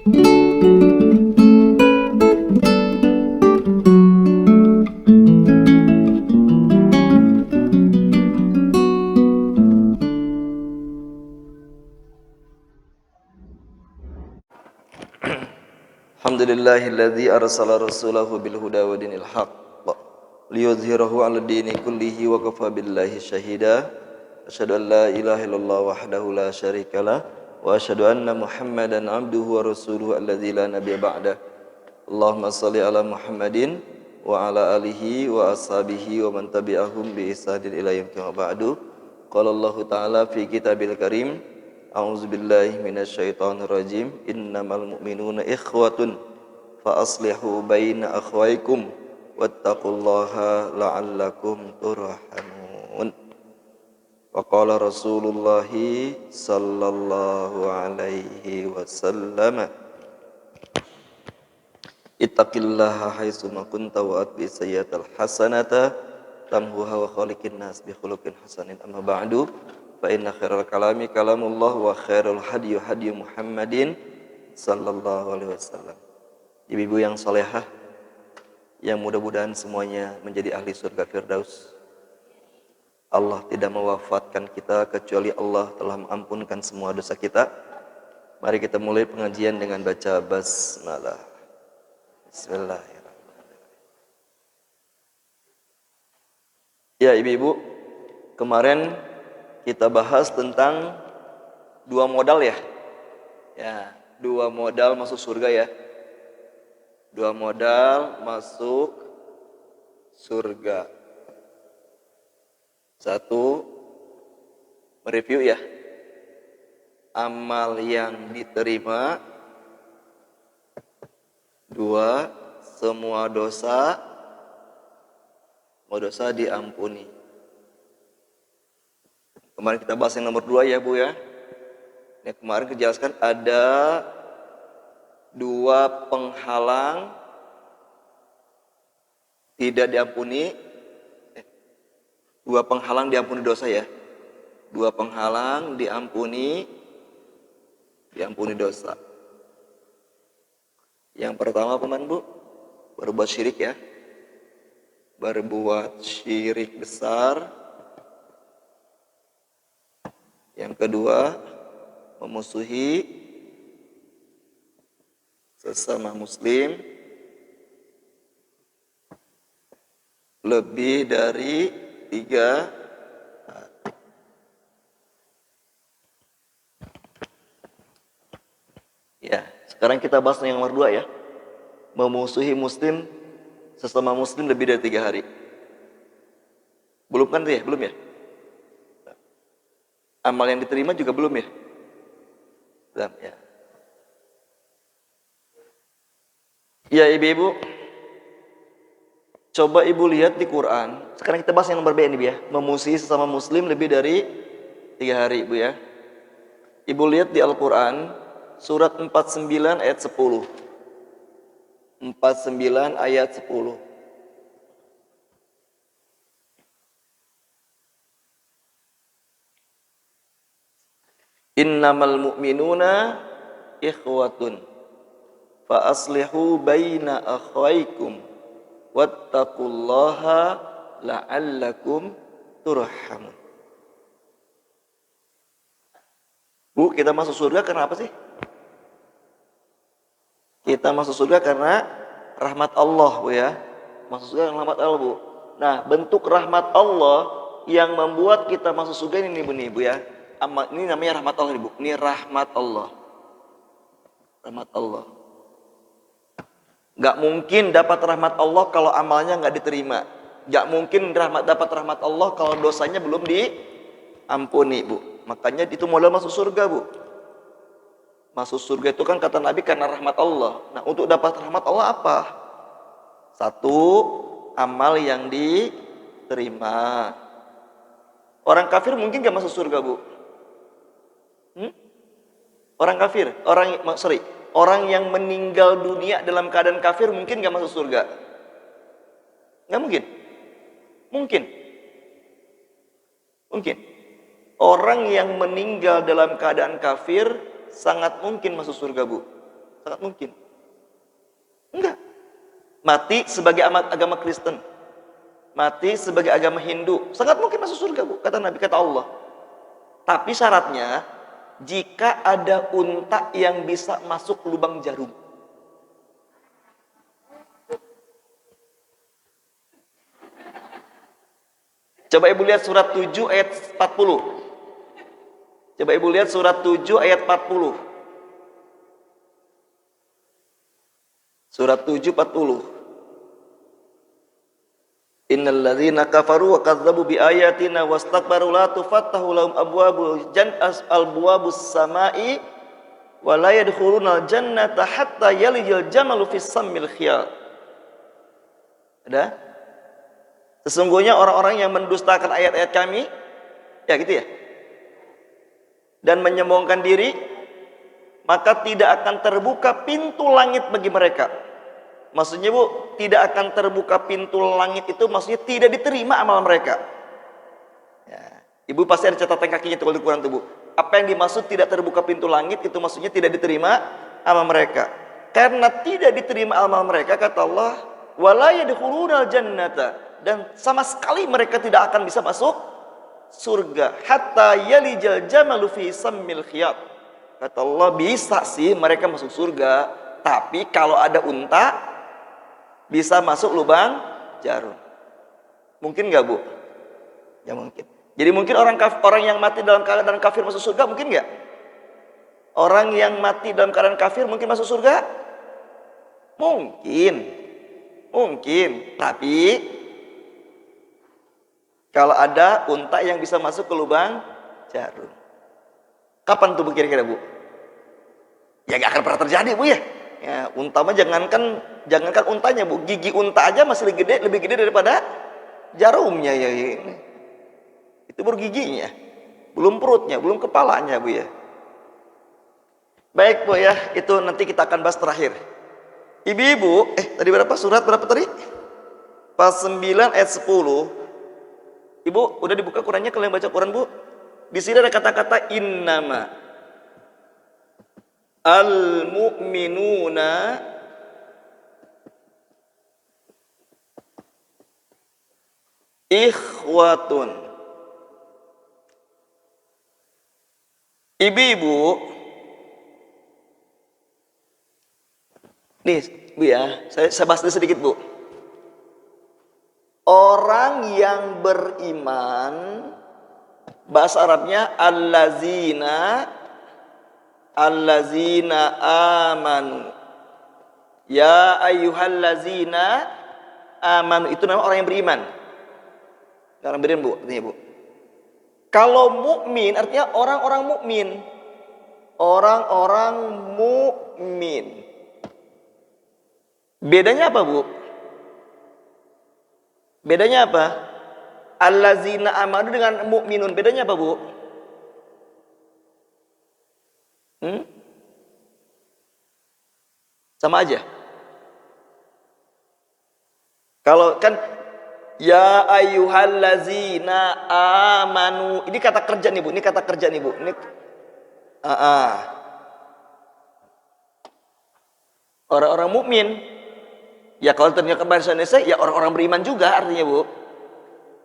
Alhamdulillahilladzi arsala rasulahu bil huda wa dinil haqq liyudhhirahu 'alad dini kullihi wa kafa billahi syahida. Asyhadu an la ilaha illallah wahdahu la syarikalah wa asyhadu anna Muhammadan 'abduhu wa rasuluhu alladzi la nabiyya ba'dah. Allahumma shalli ala Muhammadin wa ala alihi wa ashabihi wa man tabi'ahum bi ihsanin ila yaumil qiyamah ba'du. Qala Allah ta'ala fi kitabil karim, a'udzubillahi minasyaitonir rajim, innamal mu'minuna ikhwatun fa aslihu baina akhwaykum wattaqullaha la'allakum turhamun. Wa qala Rasulullah sallallahu alaihi wasallam, ittaqillaha haitsu ma kunta wa atbi sayyi'atal hasanata tamhuha wa khaliqin nas bi khuluqin hasanin. Amma ba'du, fa inna khairal kalami kalamullah wa khairul hadyi hadyu Muhammadin sallallahu alaihi wasallam. Ibu-ibu yang salehah, yang mudah-mudahan semuanya menjadi ahli surga Firdaus. Allah tidak mewafatkan kita kecuali Allah telah mengampunkan semua dosa kita. Mari kita mulai pengajian dengan baca basmalah. Bismillahirrahmanirrahim. Ya ibu-ibu, kemarin kita bahas tentang dua modal ya. Ya, dua modal masuk surga ya. Dua modal masuk surga. Satu, mereview ya. Amal yang diterima. Dua, semua dosa diampuni. Kemarin kita bahas yang nomor 2 ya Bu ya. Yang kemarin kejelaskan ada dua penghalang tidak diampuni. Dua penghalang diampuni dosa ya. Dua penghalang diampuni dosa. Yang pertama paman Bu, berbuat syirik ya. Berbuat syirik besar. Yang kedua, memusuhi sesama muslim lebih dari 3 hari. Ya, sekarang kita bahas yang nomor 2 ya. Memusuhi muslim, sesama muslim lebih dari 3 hari. Belum kan ya? Belum ya? Amal yang diterima juga belum ya? Belum ya. Ya ibu-ibu, coba ibu lihat di Quran. Sekarang kita bahas yang nomor B ini ya. Memusuhi sesama muslim lebih dari 3 hari ibu ya. Ibu lihat di Al-Quran surat 49 ayat 10. 49 ayat 10. Innamal mu'minuna ikhwatun fa aslihu baina akhwaykum wattaqullaha la'allakum turhamun. Bu, kita masuk surga karena apa sih? Kita masuk surga karena rahmat Allah Bu ya. Masuk surga karena rahmat Allah Bu. Nah, bentuk rahmat Allah yang membuat kita masuk surga ini Bu ya. Ini namanya rahmat Allah Bu. Ini rahmat Allah. Rahmat Allah. Gak mungkin dapat rahmat Allah kalau amalnya gak diterima. Gak mungkin dapat rahmat Allah kalau dosanya belum diampuni Bu. Makanya itu modal masuk surga Bu. Masuk surga itu kan kata Nabi karena rahmat Allah. Nah, untuk dapat rahmat Allah apa? Satu, amal yang diterima. Orang kafir mungkin gak masuk surga Bu. Orang kafir, orang yang meninggal dunia dalam keadaan kafir mungkin gak masuk surga? Gak mungkin. Mungkin. Orang yang meninggal dalam keadaan kafir sangat mungkin masuk surga Bu. Sangat mungkin. Enggak. Mati sebagai agama Kristen, mati sebagai agama Hindu, sangat mungkin masuk surga, Bu, kata Nabi, kata Allah. Tapi syaratnya, jika ada unta yang bisa masuk lubang jarum. Coba Ibu lihat surat 7 ayat 40. Coba Ibu lihat surat 7 ayat 40. Surat 7 40. Innal ladzina kafaru wa kadzdzabu bi ayatina wastakbaru la tufattahu lahum abwabus samai wa la yadkhulunal jannata hatta yalijal jamalu fis sammil khiyat. Ada? Sesungguhnya orang-orang yang mendustakan ayat-ayat kami, ya gitu ya, dan menyombongkan diri, maka tidak akan terbuka pintu langit bagi mereka. Maksudnya, Bu, tidak akan terbuka pintu langit itu maksudnya tidak diterima amal mereka. Ya, Ibu pasti ada catatan kakinya itu kalau di Quran tuh, Bu. Apa yang dimaksud tidak terbuka pintu langit itu maksudnya tidak diterima amal mereka. Karena tidak diterima amal mereka, kata Allah, wala yadkhulunal jannata, dan sama sekali mereka tidak akan bisa masuk surga hatta yalijal jamalu fi sammil khiyat. Kata Allah, bisa sih mereka masuk surga, tapi kalau ada unta bisa masuk lubang jarum. Mungkin nggak, Bu? Ya mungkin. Jadi mungkin orang yang mati dalam keadaan kafir masuk surga, mungkin nggak? Orang yang mati dalam keadaan kafir mungkin masuk surga? Mungkin. Mungkin. Tapi kalau ada unta yang bisa masuk ke lubang jarum. Kapan tuh kira-kira, Bu? Ya nggak akan pernah terjadi, Bu, ya. Ya, unta mah jangankan untanya, Bu, gigi unta aja masih lebih gede daripada jarumnya ya. Itu baru giginya, belum perutnya, belum kepalanya, Bu, ya. Baik, Bu, ya, itu nanti kita akan bahas terakhir. Ibu-ibu, tadi berapa surat berapa tadi? Pas 9 ayat 10. Ibu udah dibuka Qurannya, kalian baca Quran, Bu. Di sini ada kata-kata innama al-mu'minuna ikhwatun. Ibu-ibu, nih, Bu, ya, saya bahas sedikit, Bu. Orang yang beriman, bahasa Arabnya allazina amanu. Ya ayyuhallazina amanu, itu nama orang yang beriman. Orang beriman, Bu, artinya, Bu. Kalau mukmin artinya orang-orang mukmin. Orang-orang mukmin. Bedanya apa, Bu? Bedanya apa? Allazina amanu dengan mukminun, bedanya apa, Bu? Sama aja. Kalau kan ya ayyuhallazina amanu, ini kata kerja nih, Bu. Ini kata kerja nih, Bu. Ini orang-orang mukmin. Ya kalau ternyata bahasa Indonesia ya orang-orang beriman juga artinya, Bu.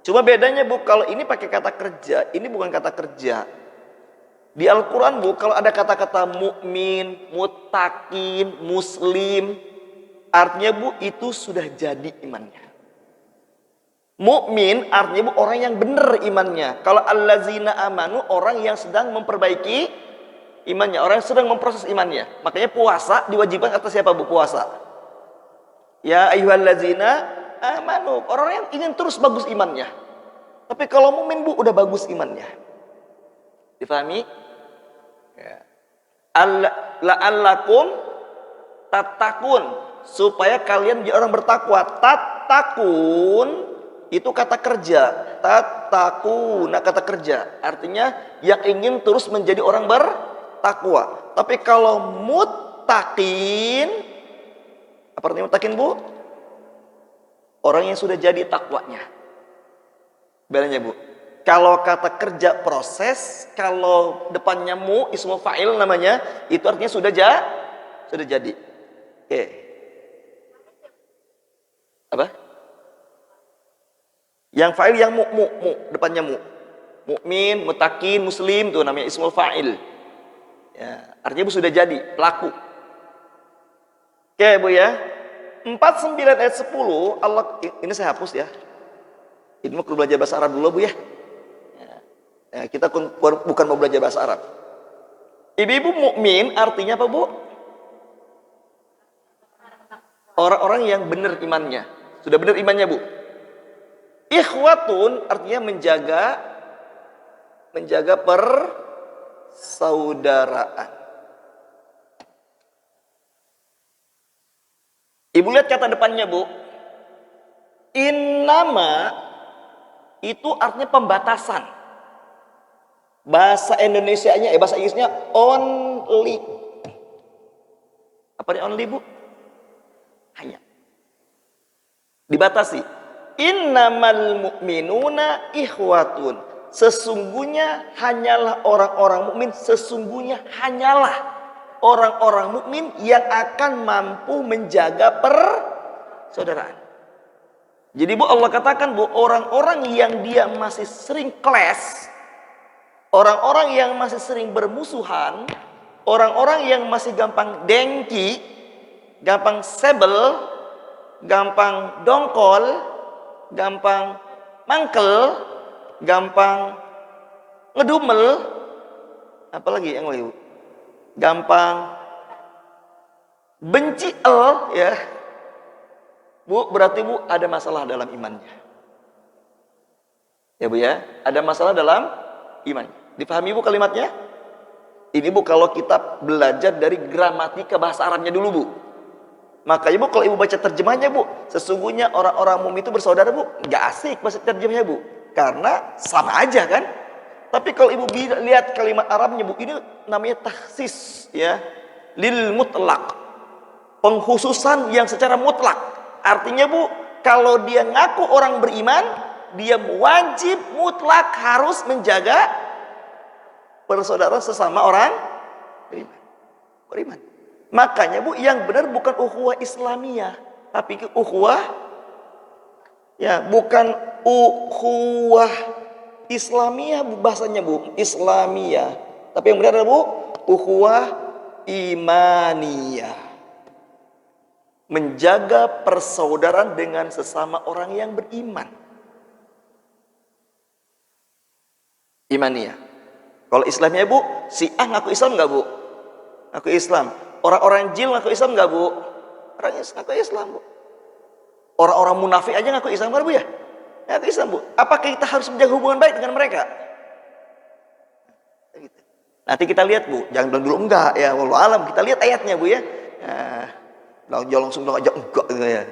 Cuma bedanya, Bu, kalau ini pakai kata kerja, ini bukan kata kerja. Di Al-Quran, Bu, kalau ada kata-kata mukmin, muttaqin, muslim, artinya, Bu, itu sudah jadi imannya. Mukmin artinya, Bu, orang yang benar imannya. Kalau allazina amanu, orang yang sedang memperbaiki imannya, orang yang sedang memproses imannya. Makanya puasa diwajibkan atas siapa, Bu, puasa? Ya ayyuhallazina amanu, orang yang ingin terus bagus imannya. Tapi kalau mukmin, Bu, udah bagus imannya. Difahami? Ya. La'allakum tattaqun, supaya kalian jadi orang bertakwa. Tattaqun itu kata kerja. Tattaqun, kata kerja. Artinya yang ingin terus menjadi orang bertakwa. Tapi kalau muttaqin, apa artinya muttaqin, Bu? Orang yang sudah jadi takwanya. Bedanya, Bu. Kalau kata kerja proses, kalau depannya mu, ismul fa'il namanya, itu artinya sudah sudah jadi. Oke. Apa? Yang fa'il yang mu, depannya mu. Mukmin, mutakin, muslim, tuh namanya ismul fa'il. Ya, artinya Bu sudah jadi, pelaku. Oke Bu ya. 49 ayat 10 Allah, ini saya hapus ya. Ini mau belajar bahasa Arab dulu Bu ya. Ya, kita bukan mau belajar bahasa Arab. Ibu-ibu mukmin artinya apa Bu? Orang-orang yang benar imannya. Sudah benar imannya Bu. Ikhwatun artinya menjaga persaudaraan. Ibu lihat kata depannya Bu. Innama itu artinya pembatasan. Bahasa Indonesianya, bahasa Inggrisnya only. Apa ini only Bu? Hanya. Dibatasi. Innamal mu'minuna ikhwatun. Sesungguhnya hanyalah orang-orang mukmin, sesungguhnya hanyalah orang-orang mukmin yang akan mampu menjaga persaudaraan. Jadi Bu, Allah katakan Bu, orang-orang yang dia masih sering clash, orang-orang yang masih sering bermusuhan, orang-orang yang masih gampang dengki, gampang sebel, gampang dongkol, gampang mangkel, gampang ngedumel, apalagi yang lain, gampang benci ya Bu, berarti Bu ada masalah dalam imannya. Ya Bu ya, ada masalah dalam iman. Dipahami Bu kalimatnya? Ini Bu kalau kita belajar dari gramatika bahasa Arabnya dulu Bu. Makanya Bu kalau Ibu baca terjemahnya Bu, sesungguhnya orang-orang mukmin itu bersaudara Bu, nggak asik bahasa terjemahnya Bu. Karena sama aja kan. Tapi kalau Ibu lihat kalimat Arabnya Bu, ini namanya takhsis ya. Lil mutlak. Pengkhususan yang secara mutlak. Artinya Bu, kalau dia ngaku orang beriman, dia wajib mutlak harus menjaga persaudaraan sesama orang beriman. Makanya Bu, yang benar bukan ukhuwah Islamiyah, tapi ukhuwah ya, bukan ukhuwah Islamiyah Bu, bahasanya Bu, Islamiyah. Tapi yang benar adalah Bu, ukhuwah imaniyah. Menjaga persaudaraan dengan sesama orang yang beriman. Imaniyah. Kalau Islamnya Bu, si A ngaku Islam nggak Bu? Ngaku Islam. Orang-orang jil ngaku Islam nggak Bu? Orang ngaku Islam Bu. Orang-orang munafik aja ngaku Islam kan Bu ya? Ngaku Islam Bu. Apakah kita harus menjaga hubungan baik dengan mereka? Nanti kita lihat Bu. Jangan bilang dulu enggak ya. Wallahu alam. Kita lihat ayatnya Bu ya. Jangan langsung bilang aja enggak gitu ya.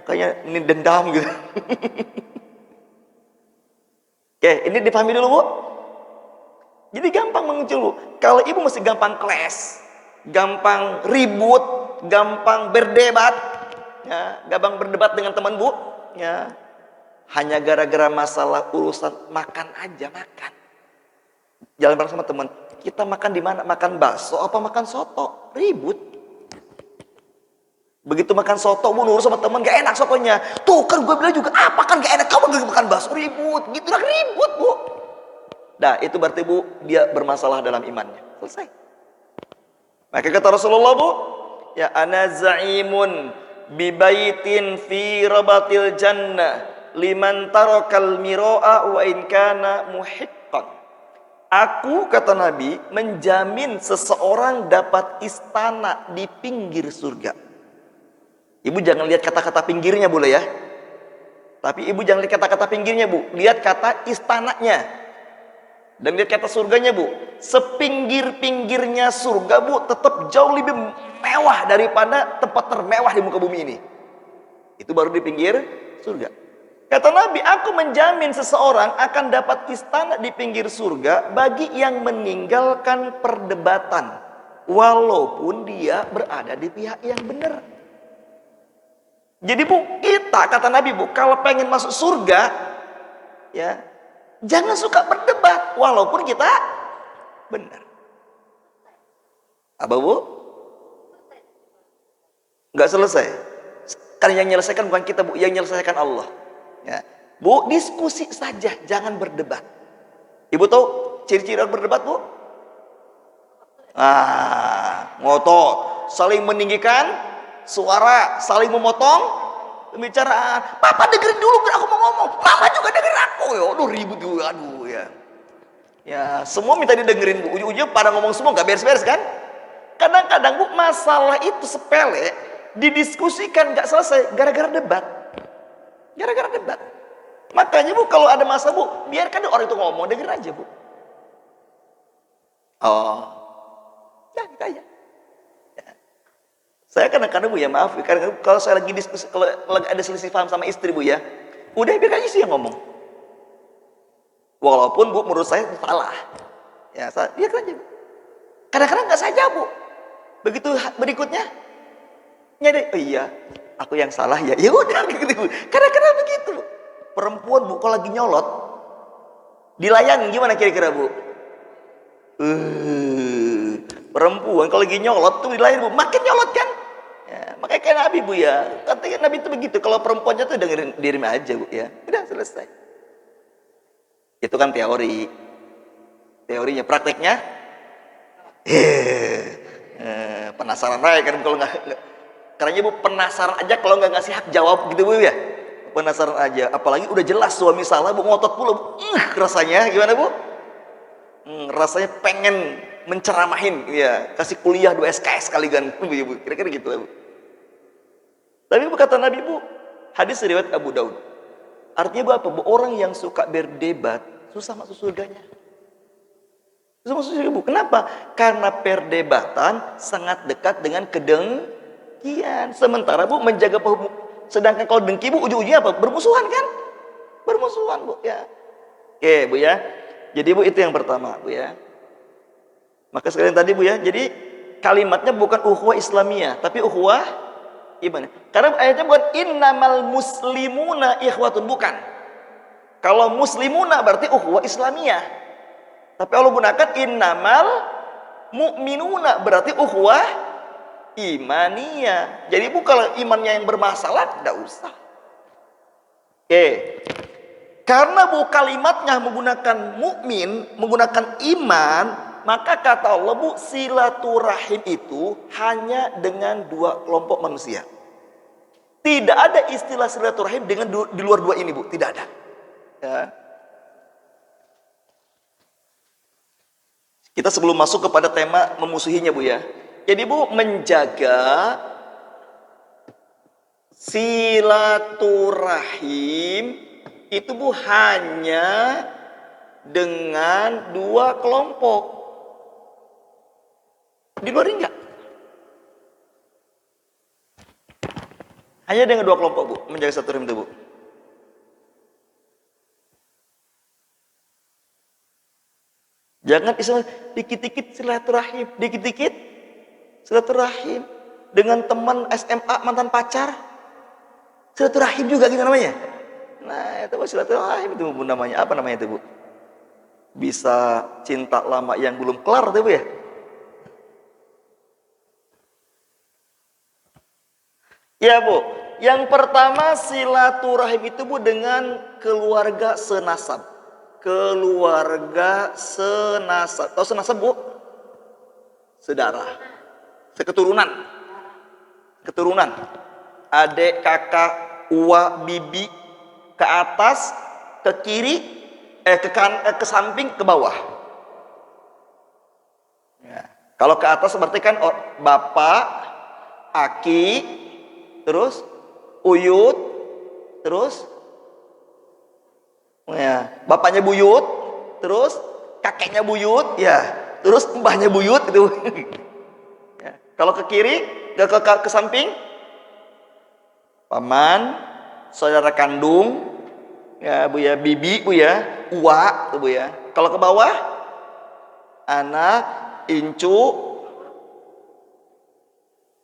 Kayaknya ini dendam gitu. Oke, ini dipahami dulu Bu. Jadi gampang muncul Bu. Kalau Ibu masih gampang clash, gampang ribut, gampang berdebat, ya, gampang berdebat dengan teman Bu, ya, hanya gara-gara masalah urusan makan aja, makan. Jalan bareng sama teman, kita makan di mana? Makan bakso apa makan soto? Ribut. Begitu makan soto Bu, nurut sama teman, gak enak sotonya. Tuh kan gue bilang juga, apa kan gak enak, kamu gak makan bakso, ribut. Gitu lah, ribut Bu. Nah itu berarti Bu, dia bermasalah dalam imannya. Selesai. Maka kata Rasulullah Bu, ya ana za'imun bibaitin fi rabatil jannah liman tarakal miro'a wa in kana muhiqqan. Aku, kata Nabi, menjamin seseorang dapat istana di pinggir surga. Ibu jangan lihat kata-kata pinggirnya boleh ya. Tapi Ibu jangan lihat kata-kata pinggirnya Bu. Lihat kata istananya. Dan lihat kata surganya Bu. Sepinggir-pinggirnya surga Bu tetap jauh lebih mewah daripada tempat termewah di muka bumi ini. Itu baru di pinggir surga. Kata Nabi, aku menjamin seseorang akan dapat istana di pinggir surga bagi yang meninggalkan perdebatan. Walaupun dia berada di pihak yang benar. Jadi Bu, kita, kata Nabi Bu, kalau pengen masuk surga, ya, jangan suka berdebat, walaupun kita benar. Apa Bu? nggak selesai. Karena yang menyelesaikan bukan kita, Bu, yang menyelesaikan Allah. Ya. Bu, diskusi saja, jangan berdebat. Ibu tahu ciri-ciri orang berdebat, Bu? Ngotot, saling meninggikan suara, saling memotong pembicaraan. Papa dengerin dulu, aku mau ngomong. Mama juga dengerin aku. Ya, aduh ribut juga, aduh ya. Ya, semua minta didengerin, Bu. Ujung-ujung pada ngomong semua nggak beres-beres kan? Kadang-kadang, Bu, masalah itu sepele didiskusikan nggak selesai gara-gara debat. Gara-gara debat. Makanya, Bu, kalau ada masalah, Bu, biarkan orang itu ngomong, dengerin aja, Bu. Oh. Ya, gitu aja. Ya. Saya kadang-kadang, Bu, ya maaf, kadang kalau saya lagi diskusi, kalau lagi ada selisih paham sama istri, Bu, ya, udah biarkan istri yang ngomong. Walaupun, Bu, menurut saya salah. Ya, biarkan aja, Bu. Kadang-kadang nggak saya jawab, Bu. Begitu berikutnya, nyadar, oh iya, aku yang salah ya. Ya udah gitu, Bu. Kadang-kadang begitu, Bu. Perempuan, Bu, kalau lagi nyolot, dilayani gimana kira-kira, Bu? Perempuan kalau lagi nyolot tuh dilayani, Bu, makin nyolot kan? Ya, makanya kayak Nabi, Bu, ya. Katanya Nabi itu begitu, kalau perempuannya tuh dengerin dirinya aja, Bu, ya. Udah selesai. Itu kan teori. Teorinya, prakteknya penasaran aja kan kalau nggak, karena, Bu, penasaran aja kalau nggak ngasih hak jawab gitu, Bu, ya. Penasaran aja, apalagi udah jelas suami salah, Bu, ngotot pula, Bu. Rasanya gimana, Bu? Rasanya pengen menceramahin, ya, kasih kuliah 2 SKS kali kan, Bu, kira-kira gitu lah, Bu. Tapi, Bu, kata Nabi, Bu, hadis riwayat Abu Daud. Artinya, Bu, apa? Bu, orang yang suka berdebat susah masuk surganya. Susah masuk surga, Bu. Kenapa? Karena perdebatan sangat dekat dengan kedengkian. Sementara, Bu, menjaga sedangkan kalau dengki, Bu, ujung-ujungnya apa? Bermusuhan kan? Bermusuhan, Bu, ya. Oke, Bu, ya. Jadi, Bu, itu yang pertama, Bu, ya. Maka sekalian tadi, Bu, ya. Jadi kalimatnya bukan ukhuwah Islamiyah, tapi ukhuwah iman. Karena ayatnya bukan innamal muslimuna ikhwatun, bukan. Kalau muslimuna berarti ukhuwah Islamiyah. Tapi Allah gunakan innamal mu'minuna berarti ukhuwah imaniyah. Jadi, Bu, kalau imannya yang bermasalah tidak usah. Oke. Karena, Bu, kalimatnya menggunakan mukmin, menggunakan iman, maka kata Allah, Bu, silaturahim itu hanya dengan 2 kelompok manusia. Tidak ada istilah silaturahim dengan di luar 2 ini, Bu, tidak ada. Ya. Kita sebelum masuk kepada tema memusuhinya, Bu, ya. Jadi, Bu, menjaga silaturahim itu, Bu, hanya dengan 2 kelompok. Di luar ini enggak. Hanya dengan 2 kelompok, Bu, menjaga silaturahim itu, Bu. Jangan istilah dikit-dikit silaturahim, dikit-dikit silaturahim dengan teman SMA mantan pacar. Silaturahim juga gitu namanya. Nah, itu silaturahim itu, Bu, namanya. Apa namanya itu, Bu? Bisa cinta lama yang belum kelar tuh, Bu, ya. Ya, Bu. Yang pertama silaturahim itu, Bu, dengan keluarga senasab. Keluarga senasab. Tahu senasab, Bu? Saudara. Seketurunan. Keturunan. Adik, kakak, uwa, bibi, ke atas, ke kiri, ke samping, ke bawah. Ya. Kalau ke atas berarti kan bapak, aki, terus uyut, terus ya, bapaknya buyut, terus kakeknya buyut, ya, terus mbahnya buyut itu. Ya. Kalau ke kiri, ke samping, paman, saudara kandung, ya, Bu, ya, bibi, Bu, ya, uwa tuh, Bu, ya. Kalau ke bawah, anak, incu,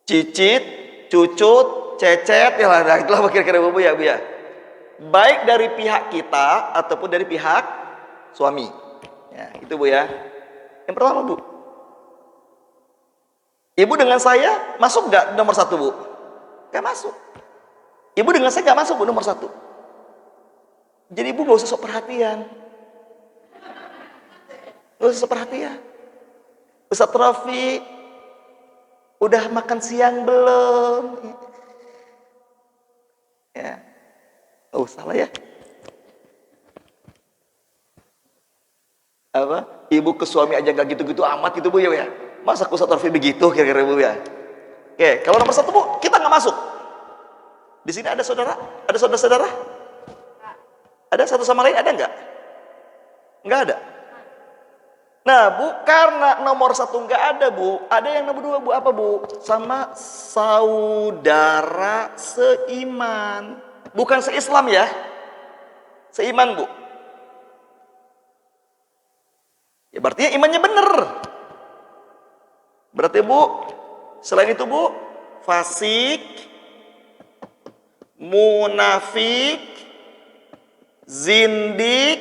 cicit, cucut, cecet, ya lah, itulah kira-kira, Bu, ya, Bu, ya. Baik dari pihak kita ataupun dari pihak suami. Ya, itu, Bu, ya. Yang pertama, Bu. Ibu dengan saya masuk nggak nomor 1, Bu? Gak masuk. Ibu dengan saya gak masuk, Bu, nomor 1. Jadi ibu gak usah sok perhatian. Gak usah sok perhatian. Ustaz Rafi, udah makan siang belum? Ya, gak usah lah ya. Apa? Ibu ke suami aja gak gitu-gitu amat gitu, Bu, ya. Masa ke Ustaz Rafi begitu kira-kira, Bu, ya? Oke, kalau nomor 1, Bu, kita gak masuk. Di sini ada saudara? Ada saudara-saudara? Ada satu sama lain, ada nggak? Nggak ada. Nah, Bu, karena nomor 1 nggak ada, Bu, ada yang nomor 2, Bu, apa, Bu? Sama saudara seiman. Bukan seislam ya. Seiman, Bu. Ya berarti imannya benar. Berarti, Bu, selain itu, Bu, fasik, munafik, zindik,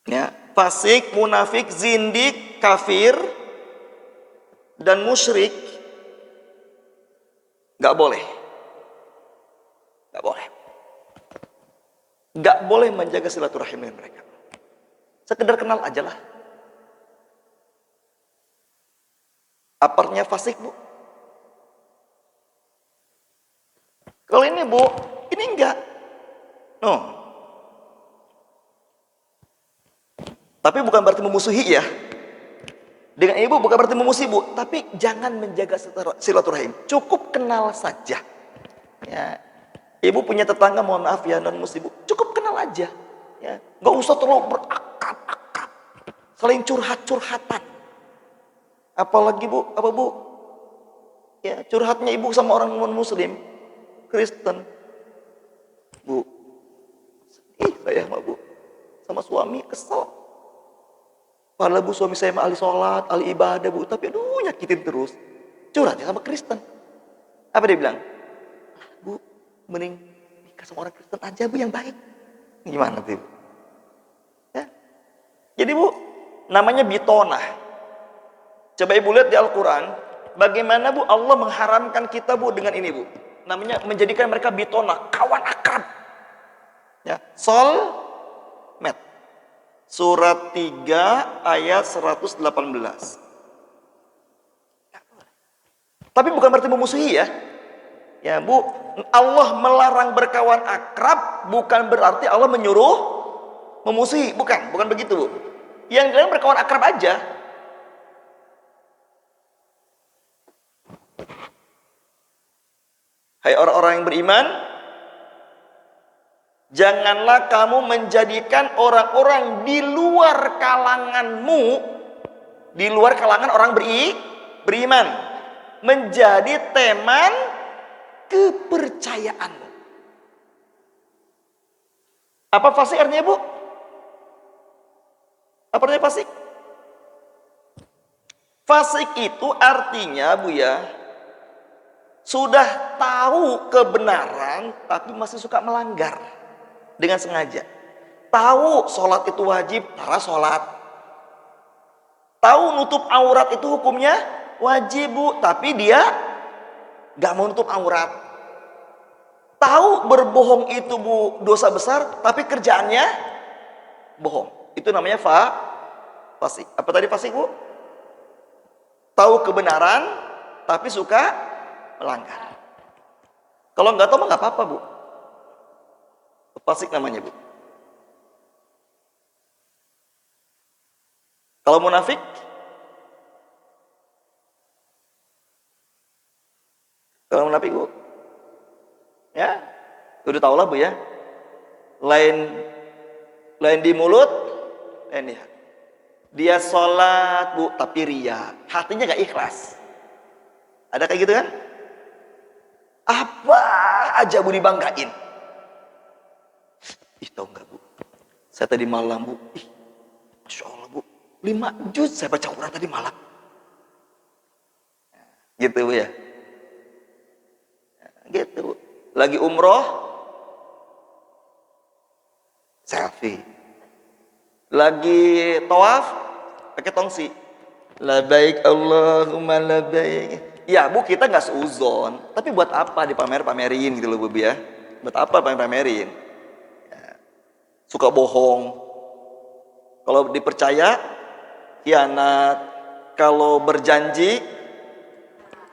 ya, fasik, munafik, zindik, kafir, dan musyrik nggak boleh, nggak boleh, nggak boleh menjaga silaturahim dengan mereka. Sekedar kenal aja lah. Aparnya fasik, Bu. Kalau ini, Bu, ini enggak. No. Tapi bukan berarti memusuhi ya. Dengan ibu bukan berarti memusuhi, Bu, tapi jangan menjaga silaturahim. Cukup kenal saja. Ya. Ibu punya tetangga, mohon maaf ya, non muslim, Bu. Cukup kenal aja. Ya. Nggak usah terlalu berakad-akad. Saling curhat-curhatan. Apalagi, Bu, apa, Bu? Ya, curhatnya ibu sama orang non muslim, Kristen. Bu, saya mah, Bu, sama suami kesel. Padahal, Bu, suami saya mah ahli sholat, ahli ibadah, Bu, tapi aduh nyakitin terus. Curhatnya sama Kristen. Apa dia bilang? Bu, mending nikah sama orang Kristen aja, Bu, yang baik. Gimana tuh? Ya. Jadi, Bu, namanya bitonah. Coba Ibu lihat di Al-Quran, bagaimana, Bu, Allah mengharamkan kita, Bu, dengan ini, Bu. Namanya menjadikan mereka bitonah, kawan akrab. Ya, Met. Surat 3 ayat 118. Tapi bukan berarti memusuhi ya. Ya, Bu, Allah melarang berkawan akrab bukan berarti Allah menyuruh memusuhi, bukan begitu, Bu. Yang dilarang berkawan akrab aja. Hai orang-orang yang beriman, janganlah kamu menjadikan orang-orang di luar kalanganmu, di luar kalangan orang beriman, menjadi teman kepercayaanmu. Apa fasik artinya, Bu? Apa artinya fasik? Fasik itu artinya, Bu, ya, sudah tahu kebenaran tapi masih suka melanggar dengan sengaja. Tahu sholat itu wajib, cara sholat. Tahu nutup aurat itu hukumnya wajib, Bu, tapi dia gak mau nutup aurat. Tahu berbohong itu, Bu, dosa besar, tapi kerjaannya bohong. Itu namanya fasik. Apa tadi fasik, Bu? Tahu kebenaran tapi suka melanggar. Kalau nggak tahu mah nggak apa-apa, Bu. Fasik namanya, Bu. Kalau munafik, Bu, ya, udah tau lah, Bu, ya. Lain di mulut, lain di hati. Dia sholat, Bu, tapi ria, hatinya nggak ikhlas. Ada kayak gitu kan? Apa aja, Bu, dibanggain. Ih, tahu nggak, Bu? Saya tadi malam, Bu. Ih, Masya Allah, Bu. 5 juz saya baca Quran tadi malam. Gitu, Bu, ya. Gitu, Bu. Lagi umroh, selfie. Lagi tawaf, pakai tongsi. Labaik Allahumma labaik. Ya bu, kita nggak seuzon, tapi buat apa dipamerin gitu loh bu ya? Buat apa pamerin? Suka bohong. Kalau dipercaya, khianat. Kalau berjanji,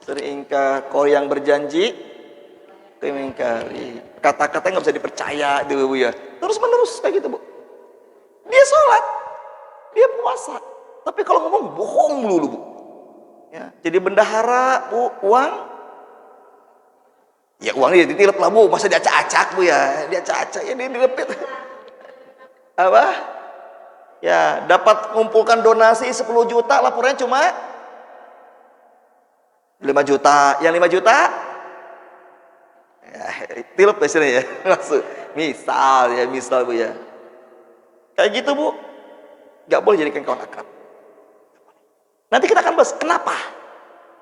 sering ingkar. Kalau yang berjanji, mengingkari. Kata-katanya nggak bisa dipercaya gitu bu ya. Terus menerus kayak gitu bu. Dia sholat, dia puasa, tapi kalau ngomong bohong dulu bu. Ya, jadi bendahara bu, uang, ya uangnya ditilep lah bu. Masa diacak-acak bu ya? Diacak-acak ya, dilepit. Apa? Ya, dapat mengumpulkan donasi 10 juta, laporannya cuma 5 juta. Yang 5 juta, ya, tilep biasanya ya. Langsung. Misal bu ya. Kayak gitu bu, gak boleh jadikan kawan akrab. Nanti kita akan bahas kenapa.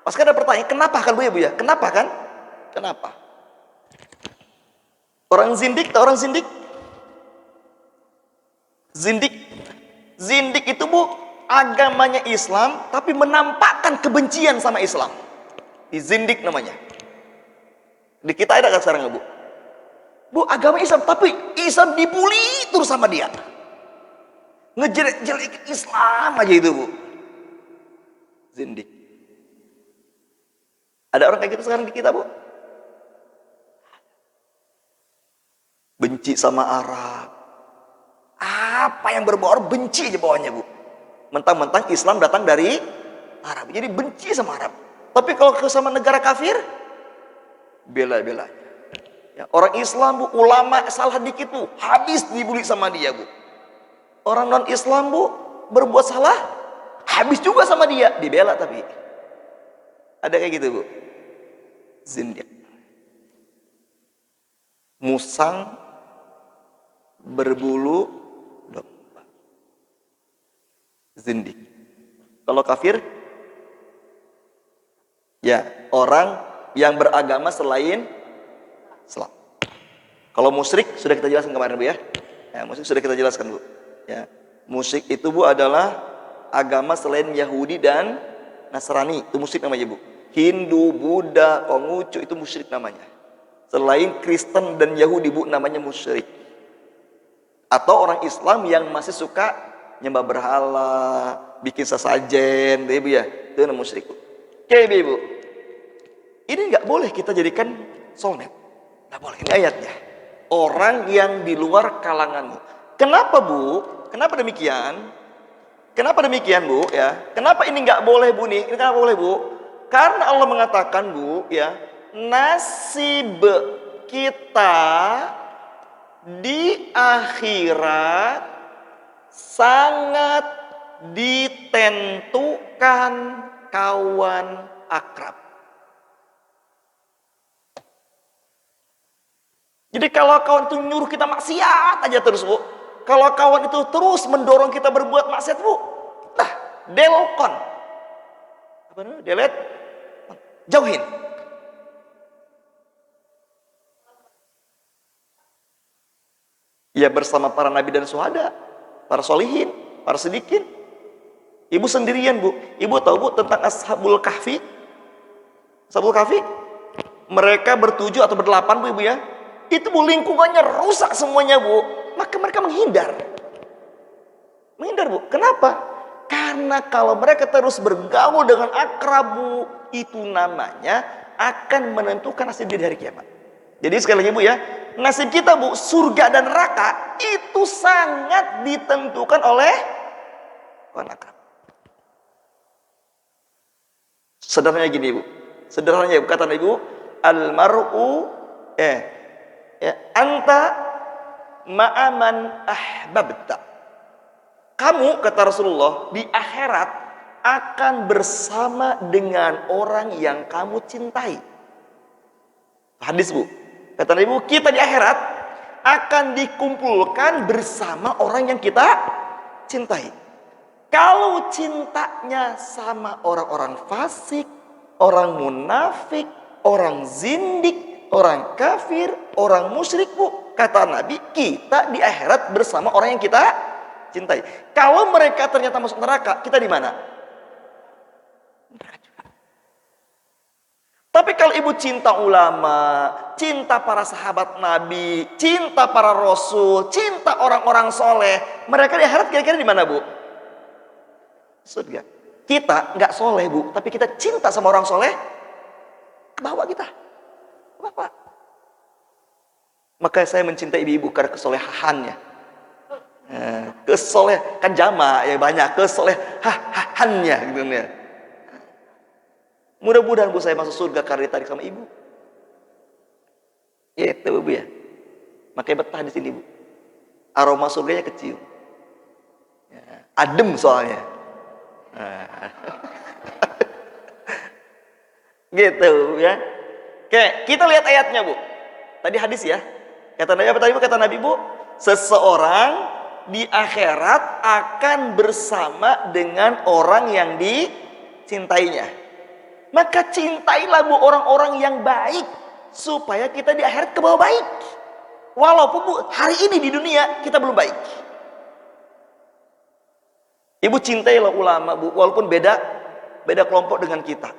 Pas ada pertanyaan, kenapa kan bu ya? Kenapa kan? Kenapa? Orang zindik, tahu orang zindik? Zindik itu bu, agamanya Islam, tapi menampakkan kebencian sama Islam. Di zindik namanya. Di kita ada kan sekarang bu? Bu, agama Islam, tapi Islam dibully terus sama dia. Ngejelek-jelek Islam aja itu bu. Zindik. Ada orang kayak gitu sekarang di kita bu. Benci sama Arab. Apa yang berbau benci aja bawahnya bu. Mentang-mentang Islam datang dari Arab, jadi benci sama Arab. Tapi kalau ke sama negara kafir, bela-belanya. Ya, orang Islam bu, ulama salah dikit bu, habis dibully sama dia bu. Orang non Islam bu, berbuat salah, habis juga sama dia, dibela tapi. Ada kayak gitu bu. Zindik. Musang berbulu domba. Zindik. Kalau kafir, ya orang yang beragama selain Islam. Kalau musyrik sudah kita jelaskan kemarin bu ya. Ya, musyrik sudah kita jelaskan bu. Ya, musyrik itu bu adalah agama selain Yahudi dan Nasrani, itu musyrik namanya bu. Hindu, Buddha, Konghucu itu musyrik namanya. Selain Kristen dan Yahudi bu, namanya musyrik. Atau orang Islam yang masih suka nyembah berhala, bikin sesajen, bu ya, itu namanya musyrik bu. Oke bu, ini nggak boleh kita jadikan soulmate, nggak boleh. Ini ayatnya. Orang yang di luar kalanganmu. Kenapa bu? Kenapa demikian? Kenapa demikian bu? Ya, kenapa ini nggak boleh bu nih? Ini kenapa boleh bu? Karena Allah mengatakan bu, ya, nasib kita di akhirat sangat ditentukan kawan akrab. Jadi kalau kawan itu nyuruh kita maksiat aja terus bu, kalau kawan itu terus mendorong kita berbuat maksiat bu, nah delokon, apa namanya, delete, jauhin. Ya bersama para nabi dan syuhada, para solihin, para sedikin. Ibu sendirian bu, ibu tahu bu tentang Ashabul Kahfi? Ashabul Kahfi, mereka bertujuh atau berdelapan bu ibu ya. Itu bu lingkungannya rusak semuanya bu, maka mereka menghindar bu. Kenapa? Karena kalau mereka terus bergaul dengan akrab bu, itu namanya akan menentukan nasib di hari kiamat. Jadi sekali lagi bu ya, nasib kita bu, surga dan neraka itu sangat ditentukan oleh kawan akrab. Sederhananya gini bu, sederhananya kata ibu, almar'u ya, anta ma'aman ahbabta. Kamu, kata Rasulullah, di akhirat akan bersama dengan orang yang kamu cintai. Hadis bu, kata ibu, kita di akhirat akan dikumpulkan bersama orang yang kita cintai. Kalau cintanya sama orang-orang fasik, orang munafik, orang zindik, orang kafir, orang musyrik bu, kata Nabi, kita di akhirat bersama orang yang kita cintai. Kalau mereka ternyata masuk neraka, kita di mana? Tapi kalau ibu cinta ulama, cinta para sahabat Nabi, cinta para rasul, cinta orang-orang soleh, mereka di akhirat kira-kira di mana, Bu? Surga. Kita nggak soleh, Bu, tapi kita cinta sama orang soleh, ke bawah kita. Bapak. Maka saya mencintai ibu-ibu karena kesolehahannya. Kesoleh kan jama ya banyak kesolehahannya gitu ya. Mudah-mudahan Bu saya masuk surga karena ditarik sama ibu. Ya itu Bu ya. Makanya betah di sini Bu. Aroma surganya kecil. Ya, adem soalnya. Gitu ya. Oke, kita lihat ayatnya Bu. Tadi hadis ya. Kata Nabi apa tadi Bu? Kata Nabi Bu, seseorang di akhirat akan bersama dengan orang yang dicintainya. Maka cintailah Bu orang-orang yang baik supaya kita di akhirat ke bawah baik. Walaupun Bu hari ini di dunia kita belum baik. Ibu cintailah ulama Bu walaupun beda kelompok dengan kita.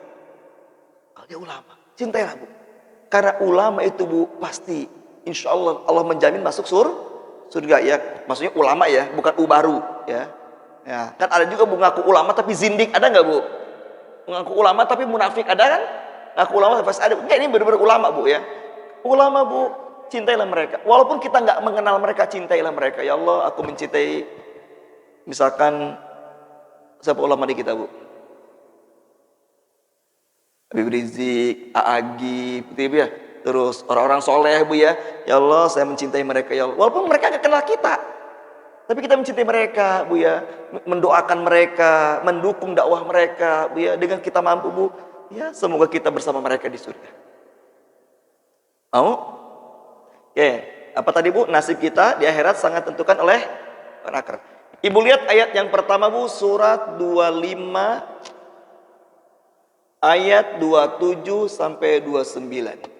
Kalau dia ulama, cintailah Bu. Karena ulama itu Bu pasti insya Allah Allah menjamin masuk surga ya. Maksudnya ulama ya, bukan baru ya. Ya, kan ada juga Bu ngaku ulama tapi zindik, ada nggak Bu? Mengaku ulama tapi munafik, ada kan? Ngaku ulama tapi ada. Enggak, ini benar-benar ulama Bu ya. Ulama Bu, cintailah mereka. Walaupun kita nggak mengenal mereka, cintailah mereka. Ya Allah, aku mencintai misalkan siapa ulama di kita Bu? Habib Rizik, A'agib, gitu ya. Terus orang-orang soleh Bu ya. Ya Allah, saya mencintai mereka ya Allah. Walaupun mereka nggak kenal kita, tapi kita mencintai mereka Bu ya, mendoakan mereka, mendukung dakwah mereka Bu ya, dengan kita mampu Bu ya, semoga kita bersama mereka di surga. Mau? Oke, apa tadi Bu? Nasib kita di akhirat sangat tentukan oleh akhirat. Ibu lihat ayat yang pertama Bu, surat 25 ayat 27 sampai 29.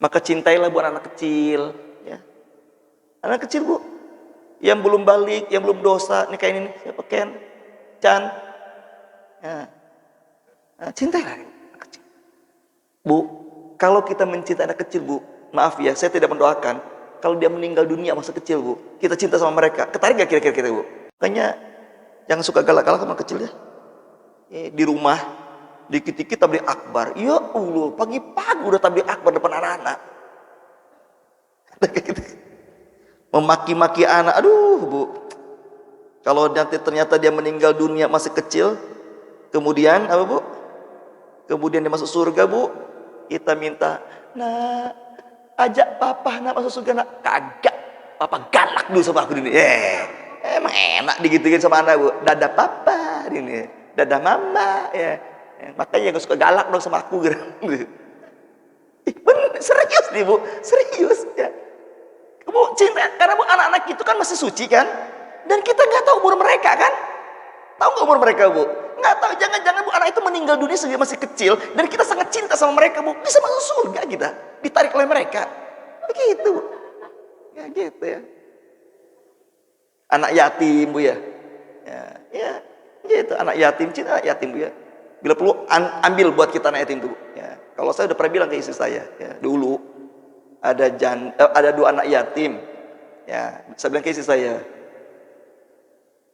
Maka cintailah buat anak kecil ya. Anak kecil Bu yang belum balik, yang belum dosa, nih kayak ini siapa Ken, Chan ya. Nah, cintailah anak kecil Bu. Kalau kita mencintai anak kecil Bu, maaf ya saya tidak mendoakan kalau dia meninggal dunia masa kecil Bu, kita cinta sama mereka, ketarik gak kira-kira kita Bu? Makanya yang suka galak-galak sama kecil ya, di rumah dikit-dikit tabligh akbar. Ya Allah, pagi-pagi udah tabligh akbar depan anak-anak. Memaki-maki anak. Aduh, Bu. Kalau nanti ternyata dia meninggal dunia masih kecil, kemudian apa Bu? Kemudian dia masuk surga Bu, kita minta, "Nak, ajak papa nak masuk surga nak." Kagak. Papa galak dulu sama aku ini. Emang enak digituin sama anak Bu. Dadah papa ini. Dadah mama ya. Makanya gak suka galak dong sama aku gitu. Bener, serius nih Bu, serius ya. Bu cinta, karena Bu anak-anak itu kan masih suci kan, dan kita nggak tahu umur mereka kan, tahu nggak umur mereka Bu? Nggak tahu, jangan-jangan Bu anak itu meninggal dunia sejak masih kecil, dan kita sangat cinta sama mereka Bu, bisa masuk surga kita, ditarik oleh mereka, begitu Bu. Ya gitu ya. Anak yatim Bu ya, ya gitu, anak yatim, cinta anak yatim Bu ya. Bila perlu ambil buat kita anak yatim tuh. Ya. Kalau saya udah pernah bilang ke istri saya, ya, dulu ada 2 anak yatim. Ya, saya bilang ke istri saya,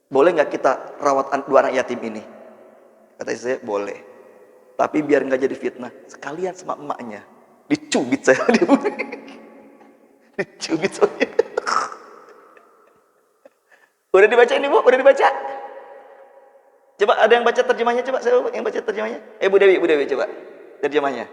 boleh nggak kita rawat 2 anak yatim ini? Kata istri saya, boleh. Tapi biar nggak jadi fitnah, sekalian sama emaknya, dicubit saya. Dicubit saya. Udah dibaca ini Bu, udah dibaca. Coba ada yang baca terjemahnya, coba saya yang baca terjemahnya. Bu Dewi coba terjemahnya.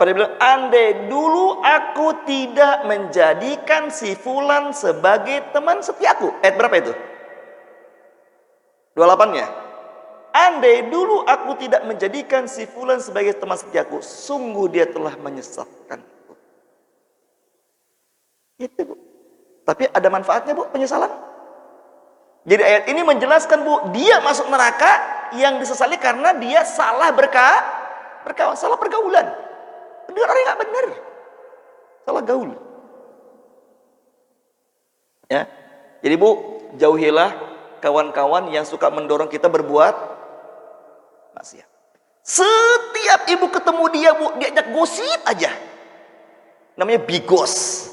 Sampai dia bilang, andai dulu aku tidak menjadikan si fulan sebagai teman setiaku. Ayat berapa itu? 28-nya. Andai dulu aku tidak menjadikan si fulan sebagai teman setiaku, sungguh dia telah menyesatkanku. Itu, Bu. Tapi ada manfaatnya, Bu, penyesalan. Jadi ayat ini menjelaskan, Bu, dia masuk neraka yang disesali karena dia salah berkawan, salah pergaulan. Dengan orang yang nggak benar, salah gaul. Ya, jadi Bu, jauhilah kawan-kawan yang suka mendorong kita berbuat maksiat. Setiap ibu ketemu dia, Bu, diajak gosip aja. Namanya bigos.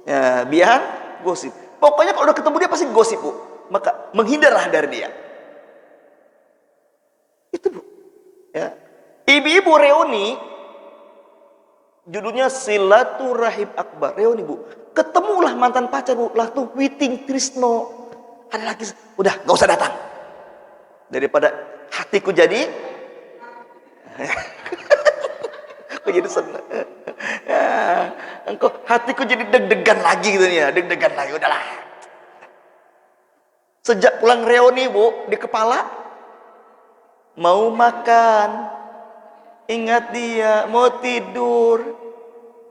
Ya, biar gosip. Pokoknya kalau udah ketemu dia pasti gosip, Bu. Maka menghindarlah dari dia. Itu, Bu. Ya. Ibu-ibu reuni, judulnya Silaturahim Akbar. Reuni, Bu. Ketemulah mantan pacar, Bu. Lah tuh Witing Trisno. Ada lagi, udah gak usah datang. Daripada hatiku jadi aku jadi senang. Ya, engkau hatiku jadi deg-degan lagi gitu ya, deg-degan lagi, udahlah. Sejak pulang reuni, Bu, di kepala mau makan, ingat dia, mau tidur,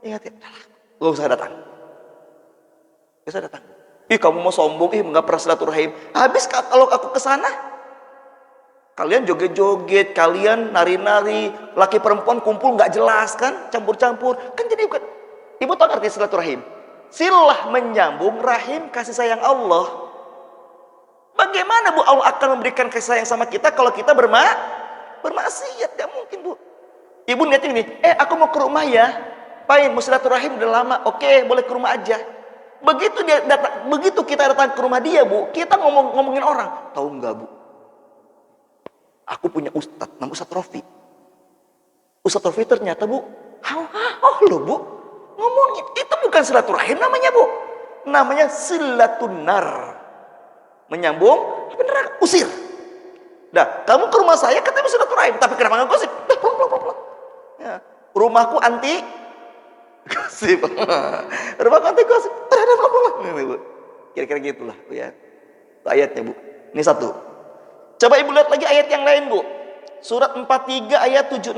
ingat dia, udahlah, gak usah datang. Gak usah datang. Ih, kamu mau sombong, ih nggak pernah silaturahim. Habis kalau aku ke sana, kalian joget-joget, kalian nari-nari, laki perempuan kumpul nggak jelas kan, campur-campur. Kan jadi bukan. Ibu tahu arti silaturahim? Silah menyambung rahim kasih sayang Allah. Bagaimana, Bu, Allah akan memberikan kasih sayang sama kita kalau kita bermaksiat? Gak mungkin, Bu. Ibu niatnya ini, aku mau ke rumah ya. Pain, mau silaturahim udah lama. Oke, boleh ke rumah aja. Begitu dia datang, begitu kita datang ke rumah dia, Bu, kita ngomongin orang. Tahu nggak, Bu? Aku punya ustadz, nama Ustadz Rofi. Ustadz Rofi ternyata, Bu, loh, Bu, ngomongin itu bukan silaturahim namanya, Bu. Namanya silatunar. Menyambung, beneran usir. Dah, kamu ke rumah saya katanya silaturahim, tapi kenapa nggak gosip? Dah, pulang. Ya, rumahku anti gosip. Rumahku anti gosip. Kira-kira gitulah, Bu, ya. Itu ayatnya, Bu. Ini satu. Coba Ibu lihat lagi ayat yang lain, Bu. Surat 43 ayat 76.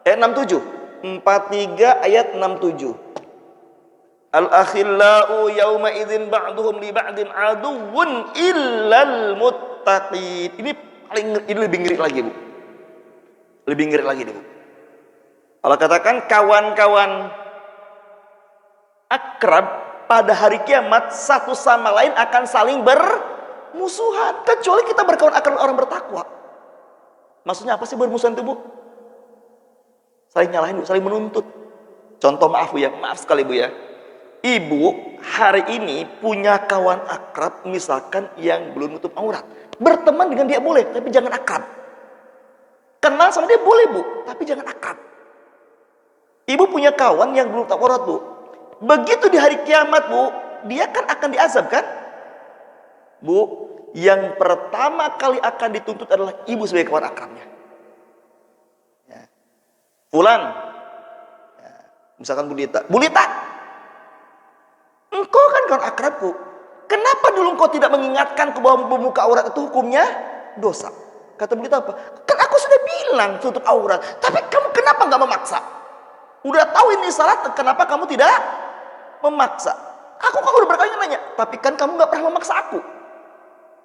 67. 43 ayat 67. Al-akhillau yawma idzin ba'duhum li ba'din aduwwun illal muttaqin. Ini lebih ngeri lagi, Bu. Lebih ngeri lagi, Bu. Allah katakan kawan-kawan akrab pada hari kiamat satu sama lain akan saling bermusuhan, kecuali kita berkawan akrab orang bertakwa. Maksudnya apa sih bermusuhan itu, Bu? Saling nyalahin, Bu, saling menuntut. Contoh, maaf, Bu, ya, maaf sekali, Bu, ya. Ibu hari ini punya kawan akrab misalkan yang belum nutup aurat. Berteman dengan dia boleh, tapi jangan akrab. Kenal sama dia boleh, Bu, tapi jangan akrab. Ibu punya kawan yang belum nutup aurat, Bu. Begitu di hari kiamat, Bu, dia kan akan diazab, kan? Bu, yang pertama kali akan dituntut adalah ibu sebagai kawan akrabnya. Ya. Fulan, ya. Misalkan Bu Lita, engkau kan kawan akrabku. Kenapa dulu engkau tidak mengingatkanku bahwa membuka aurat itu hukumnya dosa? Kata Bu Lita apa? Kan aku sudah bilang tutup aurat, tapi kamu kenapa nggak memaksa? Udah tahu ini salah, kenapa kamu tidak memaksa? Aku kan udah berkali nanya, tapi kan kamu nggak pernah memaksa aku.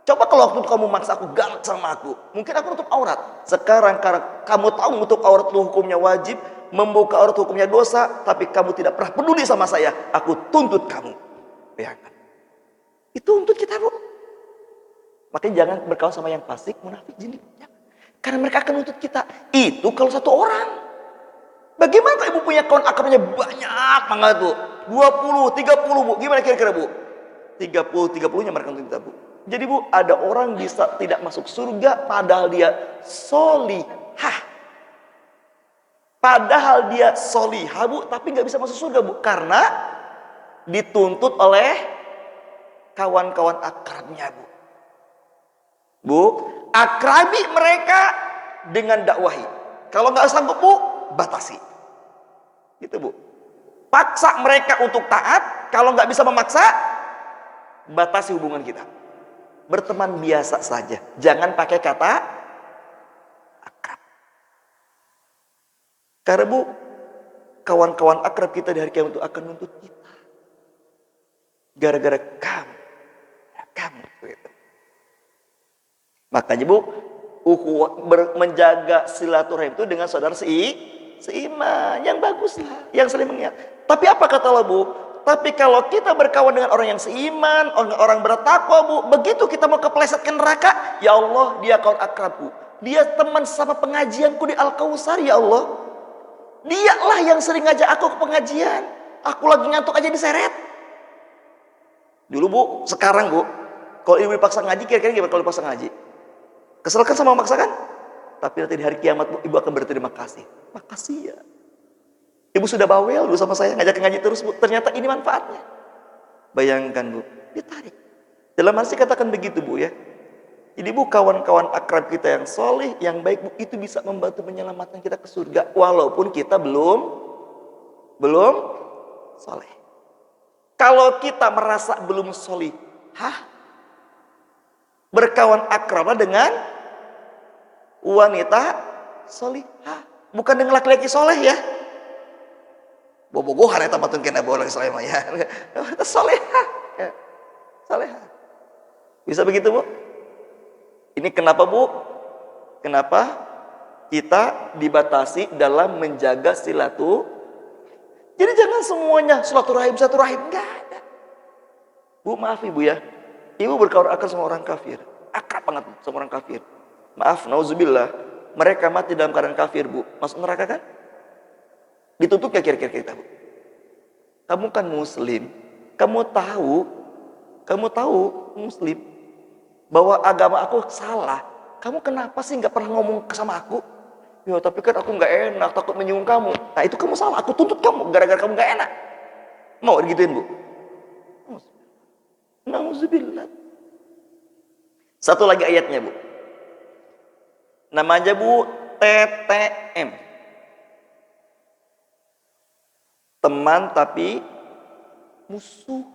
Coba kalau waktu itu kamu maksa aku, galak sama aku, mungkin aku nutup aurat. Sekarang karena kamu tahu nutup aurat itu hukumnya wajib, membuka aurat hukumnya dosa, tapi kamu tidak pernah peduli sama saya, aku tuntut kamu. Bayangkan. Itu untuk kita, Bu. Makanya jangan berkawan sama yang fasik, munafik, jin. Karena mereka akan nuntut kita. Itu kalau satu orang. Bagaimana ibu punya kawan akrabnya banyak banget, Bu? 20, 30, Bu. Gimana kira-kira, Bu? 30-30-nya mereka nuntut kita, Bu. Jadi, Bu, ada orang bisa tidak masuk surga padahal dia solihah. Padahal dia solihah, Bu, tapi nggak bisa masuk surga, Bu, karena dituntut oleh kawan-kawan akrabnya, Bu. Bu, akrabi mereka dengan dakwahi. Kalau nggak sanggup, Bu, batasi. Gitu Bu. Paksa mereka untuk taat, kalau nggak bisa memaksa, batasi hubungan kita. Berteman biasa saja, jangan pakai kata akrab. Karena Bu, kawan-kawan akrab kita di hari kiamat itu akan nuntut kita. Gara-gara kamu. Gitu. Makanya Bu, menjaga silaturahim itu dengan saudara seiman, yang bagus lah, yang saling mengingat. Tapi apa kata Allah Bu? Tapi kalau kita berkawan dengan orang yang seiman, orang bertakwa Bu, begitu kita mau kepleset ke neraka, ya Allah, dia kawan akrab Bu. Dia teman sama pengajianku di Al-Kausar, ya Allah. Dialah yang sering ngajak aku ke pengajian. Aku lagi ngantuk aja diseret. Dulu Bu, sekarang Bu, kalau ibu dipaksa ngaji, kira-kira gimana kalau dipaksa ngaji? Kesel kan sama memaksa kan? Tapi nanti di hari kiamat Bu, ibu akan berterima kasih. Makasih ya. Ibu sudah bawel dulu sama saya, ngajak ngaji terus Bu. Ternyata ini manfaatnya. Bayangkan Bu, ditarik. Dalam arti katakan begitu Bu ya. Jadi Bu, kawan-kawan akrab kita yang soleh, yang baik Bu, itu bisa membantu menyelamatkan kita ke surga. Walaupun kita belum soleh. Kalau kita merasa belum soleh, berkawan akrablah dengan wanita solihah, bukan dengan laki-laki soleh ya. Bobogohan eta batun kena bawa lagi soleh mah ya. Solehah. Ya. Solehah. Bisa begitu Bu? Ini kenapa Bu? Kenapa kita dibatasi dalam menjaga Jadi jangan semuanya silaturahim enggak ada. Bu, maaf Ibu ya. Ibu berkawan akrab sama orang kafir. Akrab banget sama orang kafir. Maaf, nauzubillah. Mereka mati dalam keadaan kafir Bu. Masuk neraka kan? Ditutup ya kira-kira kita Bu. Kamu kan muslim. Kamu tahu muslim. Bahwa agama aku salah. Kamu kenapa sih gak pernah ngomong sama aku? Ya tapi kan aku gak enak, takut menyinggung kamu. Nah itu kamu salah, aku tuntut kamu gara-gara kamu gak enak. Mau digituin Bu? Nauzubillah. Satu lagi ayatnya Bu. Namanya Bu, TTM. Teman tapi musuh.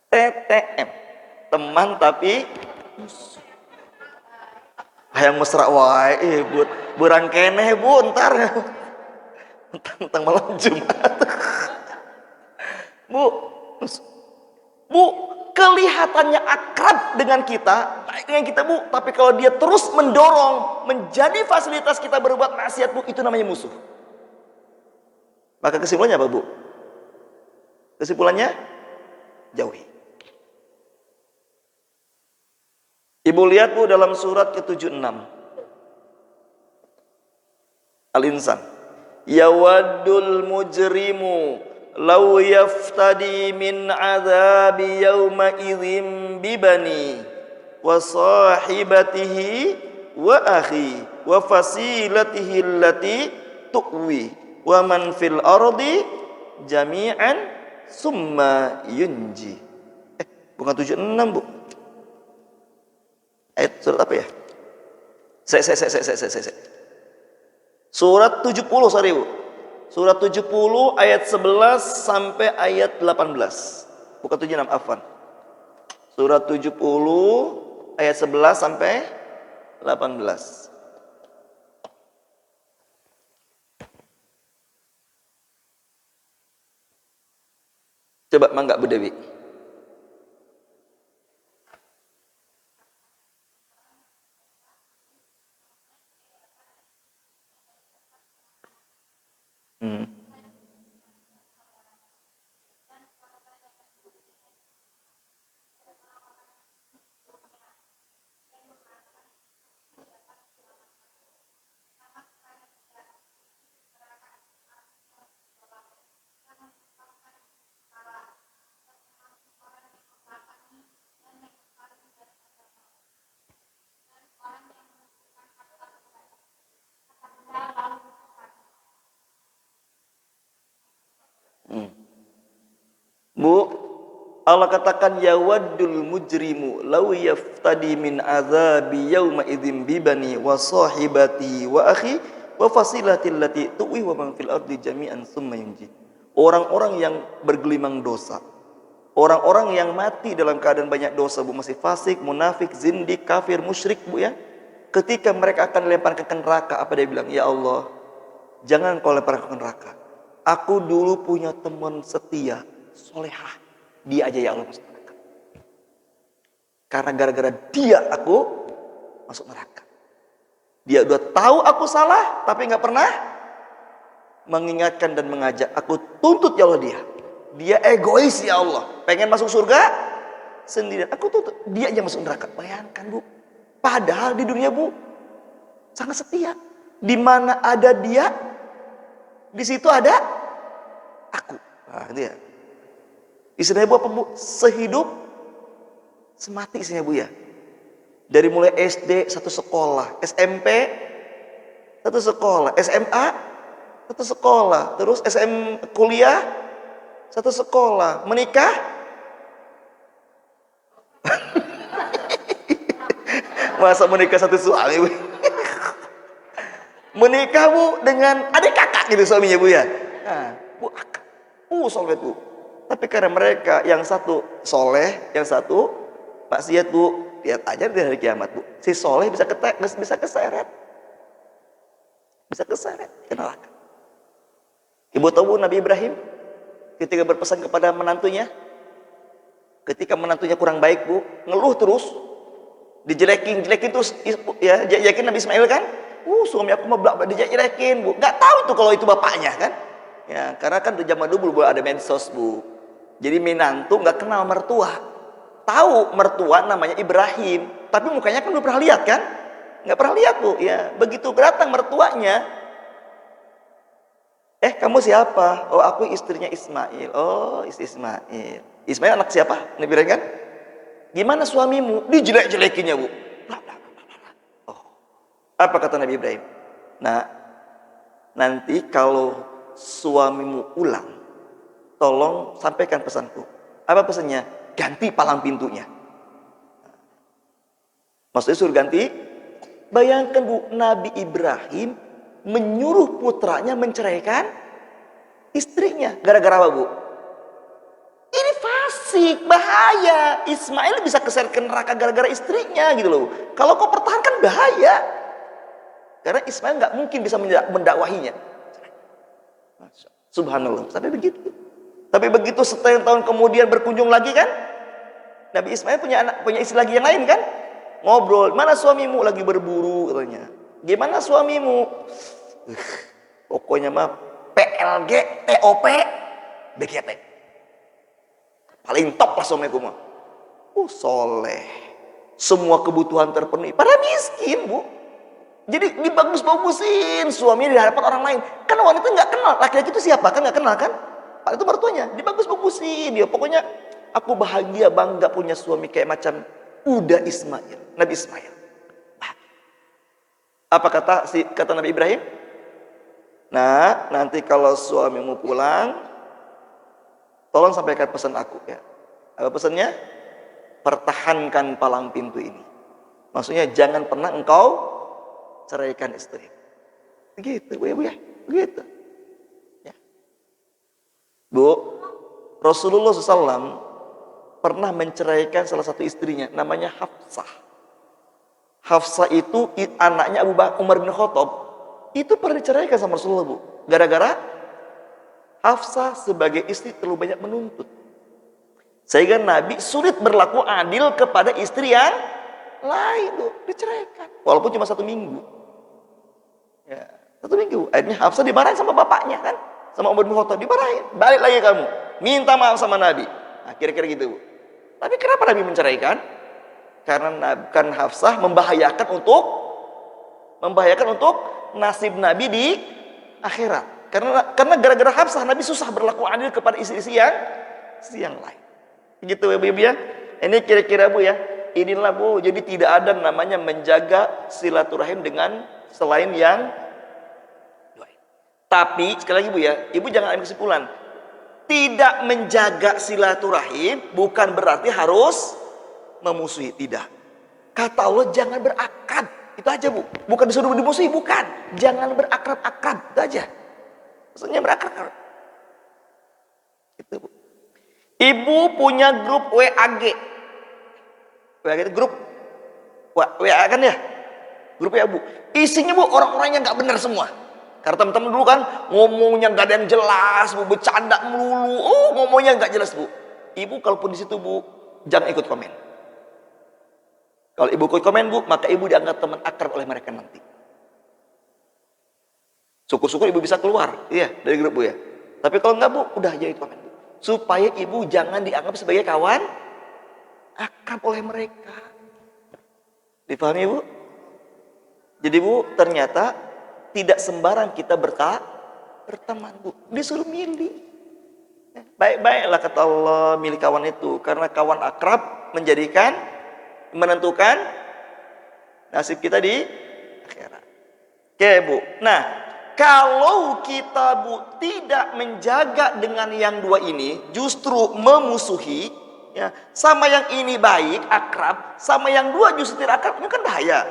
TTM. Teman tapi musuh. Hayang mesra wae Bu. Berang keneh Bu, ntar tentang malam Jumat. Bu, kelihatannya akrab dengan kita, baik dengan kita Bu, tapi kalau dia terus mendorong menjadi fasilitas kita berbuat maksiat Bu, itu namanya musuh. Maka kesimpulannya apa Bu? Kesimpulannya jauhi. Ibu lihat Bu dalam surat ke-76 Al-Insan. Yawaddul mujrimu law yaftadi min adzabi yawma idzin bibani wa sahibatihi wa akhi wa fasilatihi allati tuwi wa man fil ardi jami'an summa yunji. Bukan 76 Bu. Ayat surat apa ya? Surat 70 sorry Bu. Surat 70 ayat 11 sampai ayat 18. Bukan 76 afwan. Surat 70 ayat 11 sampai 18. Coba Mangga Bu Dewi. Bu, Allah katakan yawaddul mujrimu law yaftadi min azabi yauma idzin bibani wa sahibati wa akhi wa fasilati allati tuwi wa man fil ardi jami'an tsumma yunji. Orang-orang yang bergelimang dosa, orang-orang yang mati dalam keadaan banyak dosa, Bu, masih fasik, munafik, zindik, kafir, musyrik, Bu ya. Ketika mereka akan dilemparkan ke neraka, apa dia bilang? Ya Allah, jangan kau lemparkan ke neraka. Aku dulu punya teman setia, solehah. Dia aja ya Allah masuk neraka. Karena gara-gara dia aku masuk neraka. Dia udah tahu aku salah, tapi nggak pernah mengingatkan dan mengajak. Aku tuntut ya Allah dia. Dia egois ya Allah. Pengen masuk surga sendirian. Aku tuntut. Dia aja masuk neraka. Bayangkan, Bu. Padahal di dunia, Bu, sangat setia. Di mana ada dia, di situ ada aku. Nah, dia. Istilahnya, Bu, apa, Bu? Sehidup semati istilahnya, Bu ya. Dari mulai SD satu sekolah, SMP satu sekolah, SMA satu sekolah, terus kuliah satu sekolah, menikah masa menikah satu suami, Bu? Menikah, Bu, dengan adik kakak gitu suaminya, Bu ya. Nah, Bu, soleh, Bu. Tapi karena mereka yang satu soleh, yang satu maksiat, Bu, lihat aja di hari kiamat, Bu. Si soleh bisa keseret. Bisa keseret ke neraka. Ibu tahu, Bu, Nabi Ibrahim ketika berpesan kepada menantunya, ketika menantunya kurang baik, Bu, ngeluh terus, dijelekin terus, ya, yakin Nabi Ismail kan? Suami aku mah blak dijelekin, Bu. Nggak tahu tuh kalau itu bapaknya kan? Ya, karena kan di zaman dulu belum ada medsos, Bu. Jadi menantu nggak kenal mertua. Tahu mertua namanya Ibrahim, tapi mukanya kan belum pernah lihat kan? Nggak pernah lihat, Bu. Ya, begitu datang mertuanya, kamu siapa? Oh, aku istrinya Ismail. Oh, istri Ismail. Ismail anak siapa? Nabi Ibrahim kan? Gimana suamimu? Dijelek-jelekinnya, Bu. Oh. Apa kata Nabi Ibrahim? Nah, nanti kalau suamimu ulang, tolong sampaikan pesanku. Apa pesannya? Ganti palang pintunya. Maksudnya suruh ganti. Bayangkan, Bu, Nabi Ibrahim menyuruh putranya menceraikan istrinya. Gara-gara apa, Bu? Ini fasik, bahaya. Ismail bisa keseret ke neraka gara-gara istrinya gitu loh. Kalau kau pertahankan bahaya. Karena Ismail nggak mungkin bisa mendakwahinya. Subhanallah, sampai begitu. Tapi begitu setahun tahun kemudian berkunjung lagi kan, Nabi Ismail punya istri lagi yang lain kan, ngobrol, mana suamimu? Lagi berburu katanya. Gimana suamimu? Pokoknya mah PLG, TOP, BGT. Paling top lah suamiku mah. Soleh, semua kebutuhan terpenuhi. Padahal miskin, Bu. Jadi dibagus-bagusin suaminya di hadapan orang lain. Kan wanita nggak kenal laki-laki itu siapa, kan nggak kenal kan? Padahal itu mertuanya, dibagus-bagusin dia. Pokoknya aku bahagia bangga punya suami kayak macam udah Ismail, Nabi Ismail. Apa kata Nabi Ibrahim? Nah, nanti kalau suamimu pulang, tolong sampaikan pesan aku ya. Apa pesannya? Pertahankan palang pintu ini. Maksudnya jangan pernah engkau ceraikan istri. Begitu, Bu ya, begitu. Ya. Bu, Rasulullah SAW pernah menceraikan salah satu istrinya, namanya Hafsah. Hafsah itu anaknya Umar bin Khattab. Itu pernah diceraikan sama Rasulullah, Bu. Gara-gara Hafsah sebagai istri terlalu banyak menuntut. Sehingga Nabi sulit berlaku adil kepada istri yang lain, Bu. Diceraikan. Walaupun cuma 1 minggu. Ya, 1 minggu. Akhirnya Hafsah dimarahin sama bapaknya kan. Sama Umar bin Khattab. Dimarahin. Balik lagi kamu. Minta maaf sama Nabi. Nah, kira-kira gitu, Bu. Tapi kenapa Nabi menceraikan? Karena kan Hafsah membahayakan untuk nasib Nabi di akhirat. Karena gara-gara Hafsah Nabi susah berlaku adil kepada istri-istri yang lain. Gitu ya, Bu ya. Ini kira-kira, Bu ya. Inilah, Bu. Jadi tidak ada namanya menjaga silaturahim dengan selain yang lain. Tapi sekali lagi, Bu ya, Ibu jangan ambil kesimpulan. Tidak menjaga silaturahim bukan berarti harus memusuhi, tidak. Kata Allah jangan berakrab, itu aja Bu. Bukan disuruh dimusuhi, bukan. Jangan berakrab-akrab, itu aja. Maksudnya berakrab. Itu Bu. Ibu punya grup WAG. WAG itu grup WA kan ya? Grup WA Bu. Isinya Bu orang-orang yang nggak benar semua. Karena teman-teman dulu kan ngomongnya nggak ada yang jelas, Bu, bercanda melulu, ngomongnya nggak jelas Bu. Ibu kalaupun di situ Bu, jangan ikut komen. Kalau ibu ikut komen Bu, maka ibu dianggap teman akrab oleh mereka nanti. Syukur-syukur ibu bisa keluar, iya dari grup Bu ya. Tapi kalau nggak Bu, udah aja ikut komen Bu. Supaya ibu jangan dianggap sebagai kawan akrab oleh mereka. Dipahami Bu? Jadi Bu, ternyata tidak sembarang kita berteman Bu, disuruh milih. Baik-baiklah kata Allah milih kawan itu, karena kawan akrab menentukan nasib kita di akhirat. Oke Bu. Nah, kalau kita Bu tidak menjaga dengan yang dua ini, justru memusuhi, ya, sama yang ini baik akrab, sama yang dua justru tidak akrab, ini kan bahaya.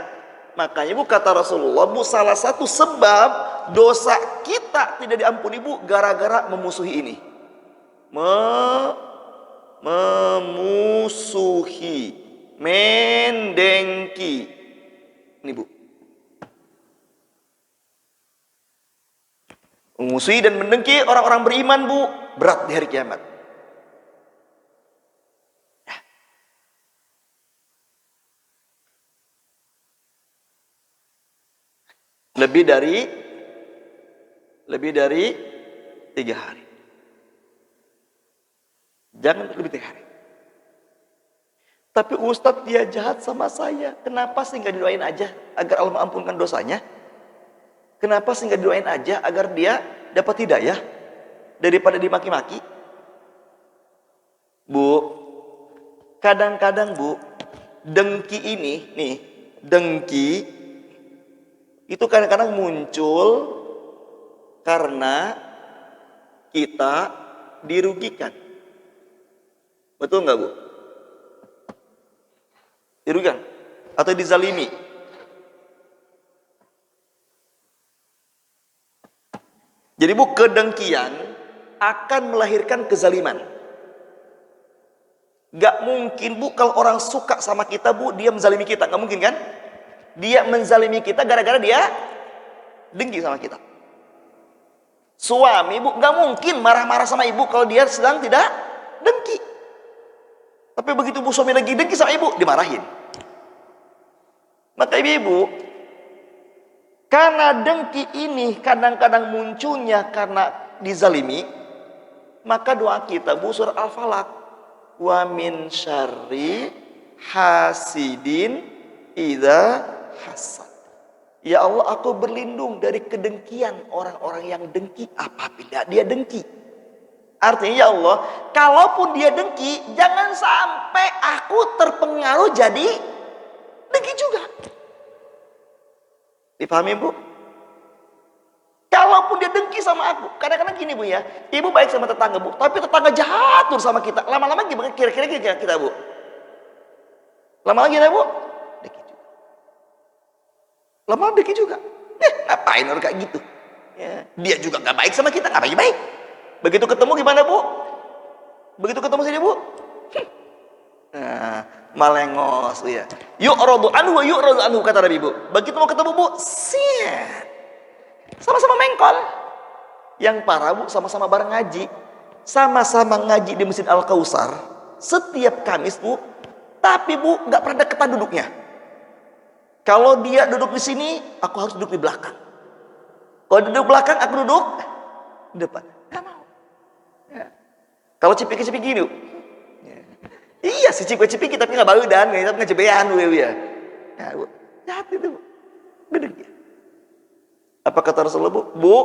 Makanya Bu kata Rasulullah, Bu, salah satu sebab dosa kita tidak diampuni Bu gara-gara memusuhi ini. Memusuhi, mendengki. Ini Bu. Memusuhi dan mendengki orang-orang beriman Bu, berat di hari kiamat. Lebih dari 3 hari. Jangan lebih 3 hari. Tapi Ustadz dia jahat sama saya. Kenapa sih nggak didoain aja agar Allah mengampunkan dosanya? Kenapa sih nggak didoain aja agar dia dapat hidayah daripada dimaki-maki? Bu, kadang-kadang Bu, dengki ini nih, dengki itu kadang-kadang muncul karena kita dirugikan. Betul nggak Bu? Dirugikan atau dizalimi. Jadi Bu, kedengkian akan melahirkan kezaliman. Gak mungkin Bu kalau orang suka sama kita Bu, dia menzalimi kita. Gak mungkin kan? Dia menzalimi kita gara-gara dia dengki sama kita. Suami Bu gak mungkin marah-marah sama ibu kalau dia sedang tidak dengki. Tapi begitu Bu suami lagi dengki sama ibu, dimarahin. Maka ibu, karena dengki ini kadang-kadang munculnya karena dizalimi, maka doa kita Bu surah Al-Falaq, wa min syarri hasidin idza hasad. Ya Allah, aku berlindung dari kedengkian orang-orang yang dengki apabila dia dengki. Artinya ya Allah, kalaupun dia dengki, jangan sampai aku terpengaruh jadi dengki juga. Dipahami Bu? Kalaupun dia dengki sama aku, kadang-kadang gini Bu ya, ibu baik sama tetangga Bu, tapi tetangga jahat tuh sama kita. Lama-lama gimana kira-kira kita Bu? Lama-lama gimana Bu? Dengki juga. Lama-lama dengki juga. Ngapain orang kayak gitu? Ya, dia juga gak baik sama kita, gak baik-baik. Begitu ketemu gimana Bu? Begitu ketemu sini Bu? Nah, malengos ya. Yu'radu anhu wa yu'radu anhu kata Nabi Bu. Begitu mau ketemu Bu, siap. Sama-sama mengkol. Yang parah Bu, sama-sama bareng ngaji. Sama-sama ngaji di Masjid Al-Kautsar setiap Kamis Bu. Tapi Bu, nggak pernah deketan duduknya. Kalau dia duduk di sini, aku harus duduk di belakang. Kalau duduk belakang, aku duduk di depan. Nggak mau. Ya. Kalau cipiki-cipiki gini Bu. Ya. Iya sih cipiki-cipiki, tapi nggak badan, tapi ngecebean Bu ya. Nah, Bu, jahat itu Bu. Gede ya. Apa kata Rasulullah Bu? Bu,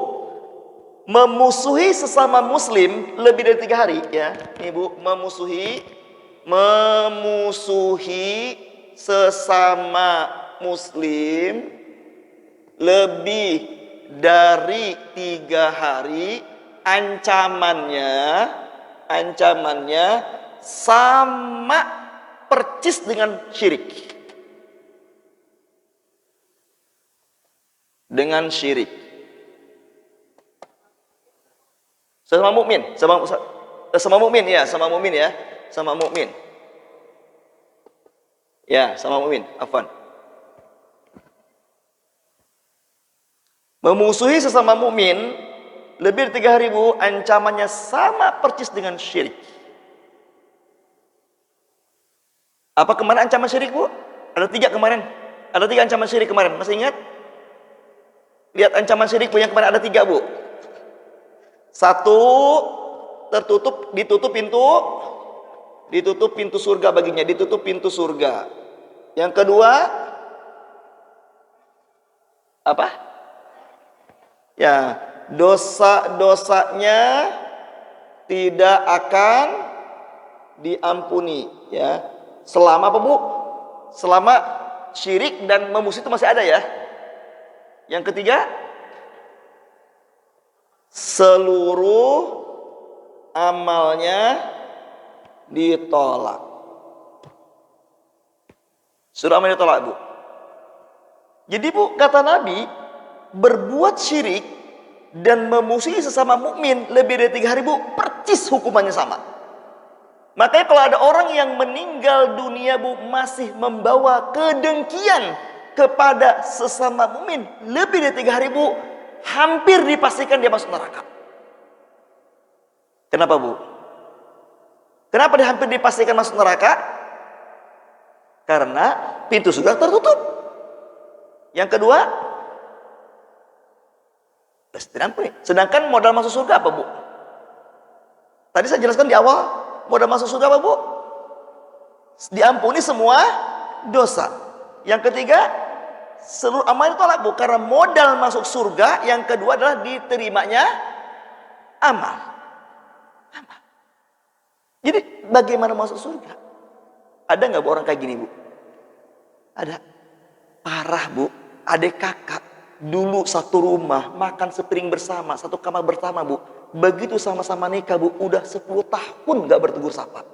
memusuhi sesama muslim lebih dari 3 hari ya. Nih Bu, memusuhi sesama muslim lebih dari 3 hari ancamannya sama percis dengan syirik. Dengan syirik. Sama mukmin, sama mukmin ya, sama mukmin ya, sama mukmin. Ya, sama mukmin, afwan. Memusuhi sesama mukmin lebih dari 3 hari, Bu, ancamannya sama percis dengan syirik. Apa kemarin ancaman syirik, Bu? Ada 3 kemarin. Ada 3 ancaman syirik kemarin. Masih ingat? Lihat ancaman syirik, Bu, yang kemarin ada 3, Bu. 1, ditutup pintu surga baginya, ditutup pintu surga. Yang kedua, apa? Ya, dosa-dosanya tidak akan diampuni, ya. Selama apa, Bu? Selama syirik dan memusuhi itu masih ada, ya. Yang ketiga, seluruh amalnya ditolak. Seluruh amalnya ditolak, Bu. Jadi, Bu, kata Nabi, berbuat syirik dan memusuhi sesama mukmin lebih dari 3 hari, Bu, percis hukumannya sama. Makanya kalau ada orang yang meninggal dunia, Bu, masih membawa kedengkian kepada sesama mukmin lebih dari 3 hari, Bu, hampir dipastikan dia masuk neraka. Kenapa, Bu? Kenapa dia hampir dipastikan masuk neraka? Karena pintu surga tertutup. Yang kedua, sedangkan modal masuk surga apa, Bu? Tadi saya jelaskan di awal, modal masuk surga apa, Bu? Diampuni semua dosa. Yang ketiga, seluruh amal ditolak, Bu, karena modal masuk surga. Yang kedua adalah diterimanya amal. Jadi bagaimana masuk surga? Ada nggak, Bu, orang kayak gini, Bu? Ada. Parah, Bu. Adik kakak dulu satu rumah, makan sepiring bersama, satu kamar bersama, Bu. Begitu sama-sama nikah, Bu, udah 10 tahun nggak bertegur sapa.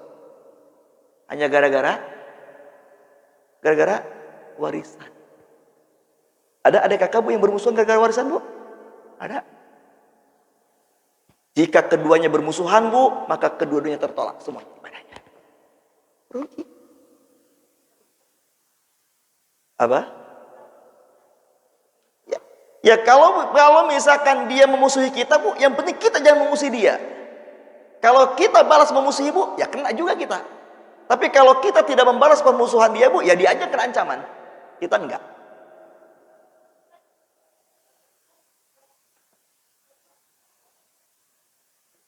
Hanya gara-gara warisan. Ada adik kakak, Bu, yang bermusuhan gara-gara warisan, Bu? Ada. Jika keduanya bermusuhan, Bu, maka kedua-duanya tertolak semua ibadahnya. Rugi. Apa? Ya kalau misalkan dia memusuhi kita, Bu, yang penting kita jangan memusuhi dia. Kalau kita balas memusuhi, Bu, ya kena juga kita. Tapi kalau kita tidak membalas permusuhan dia, Bu, ya dia aja kena ancaman. Kita enggak.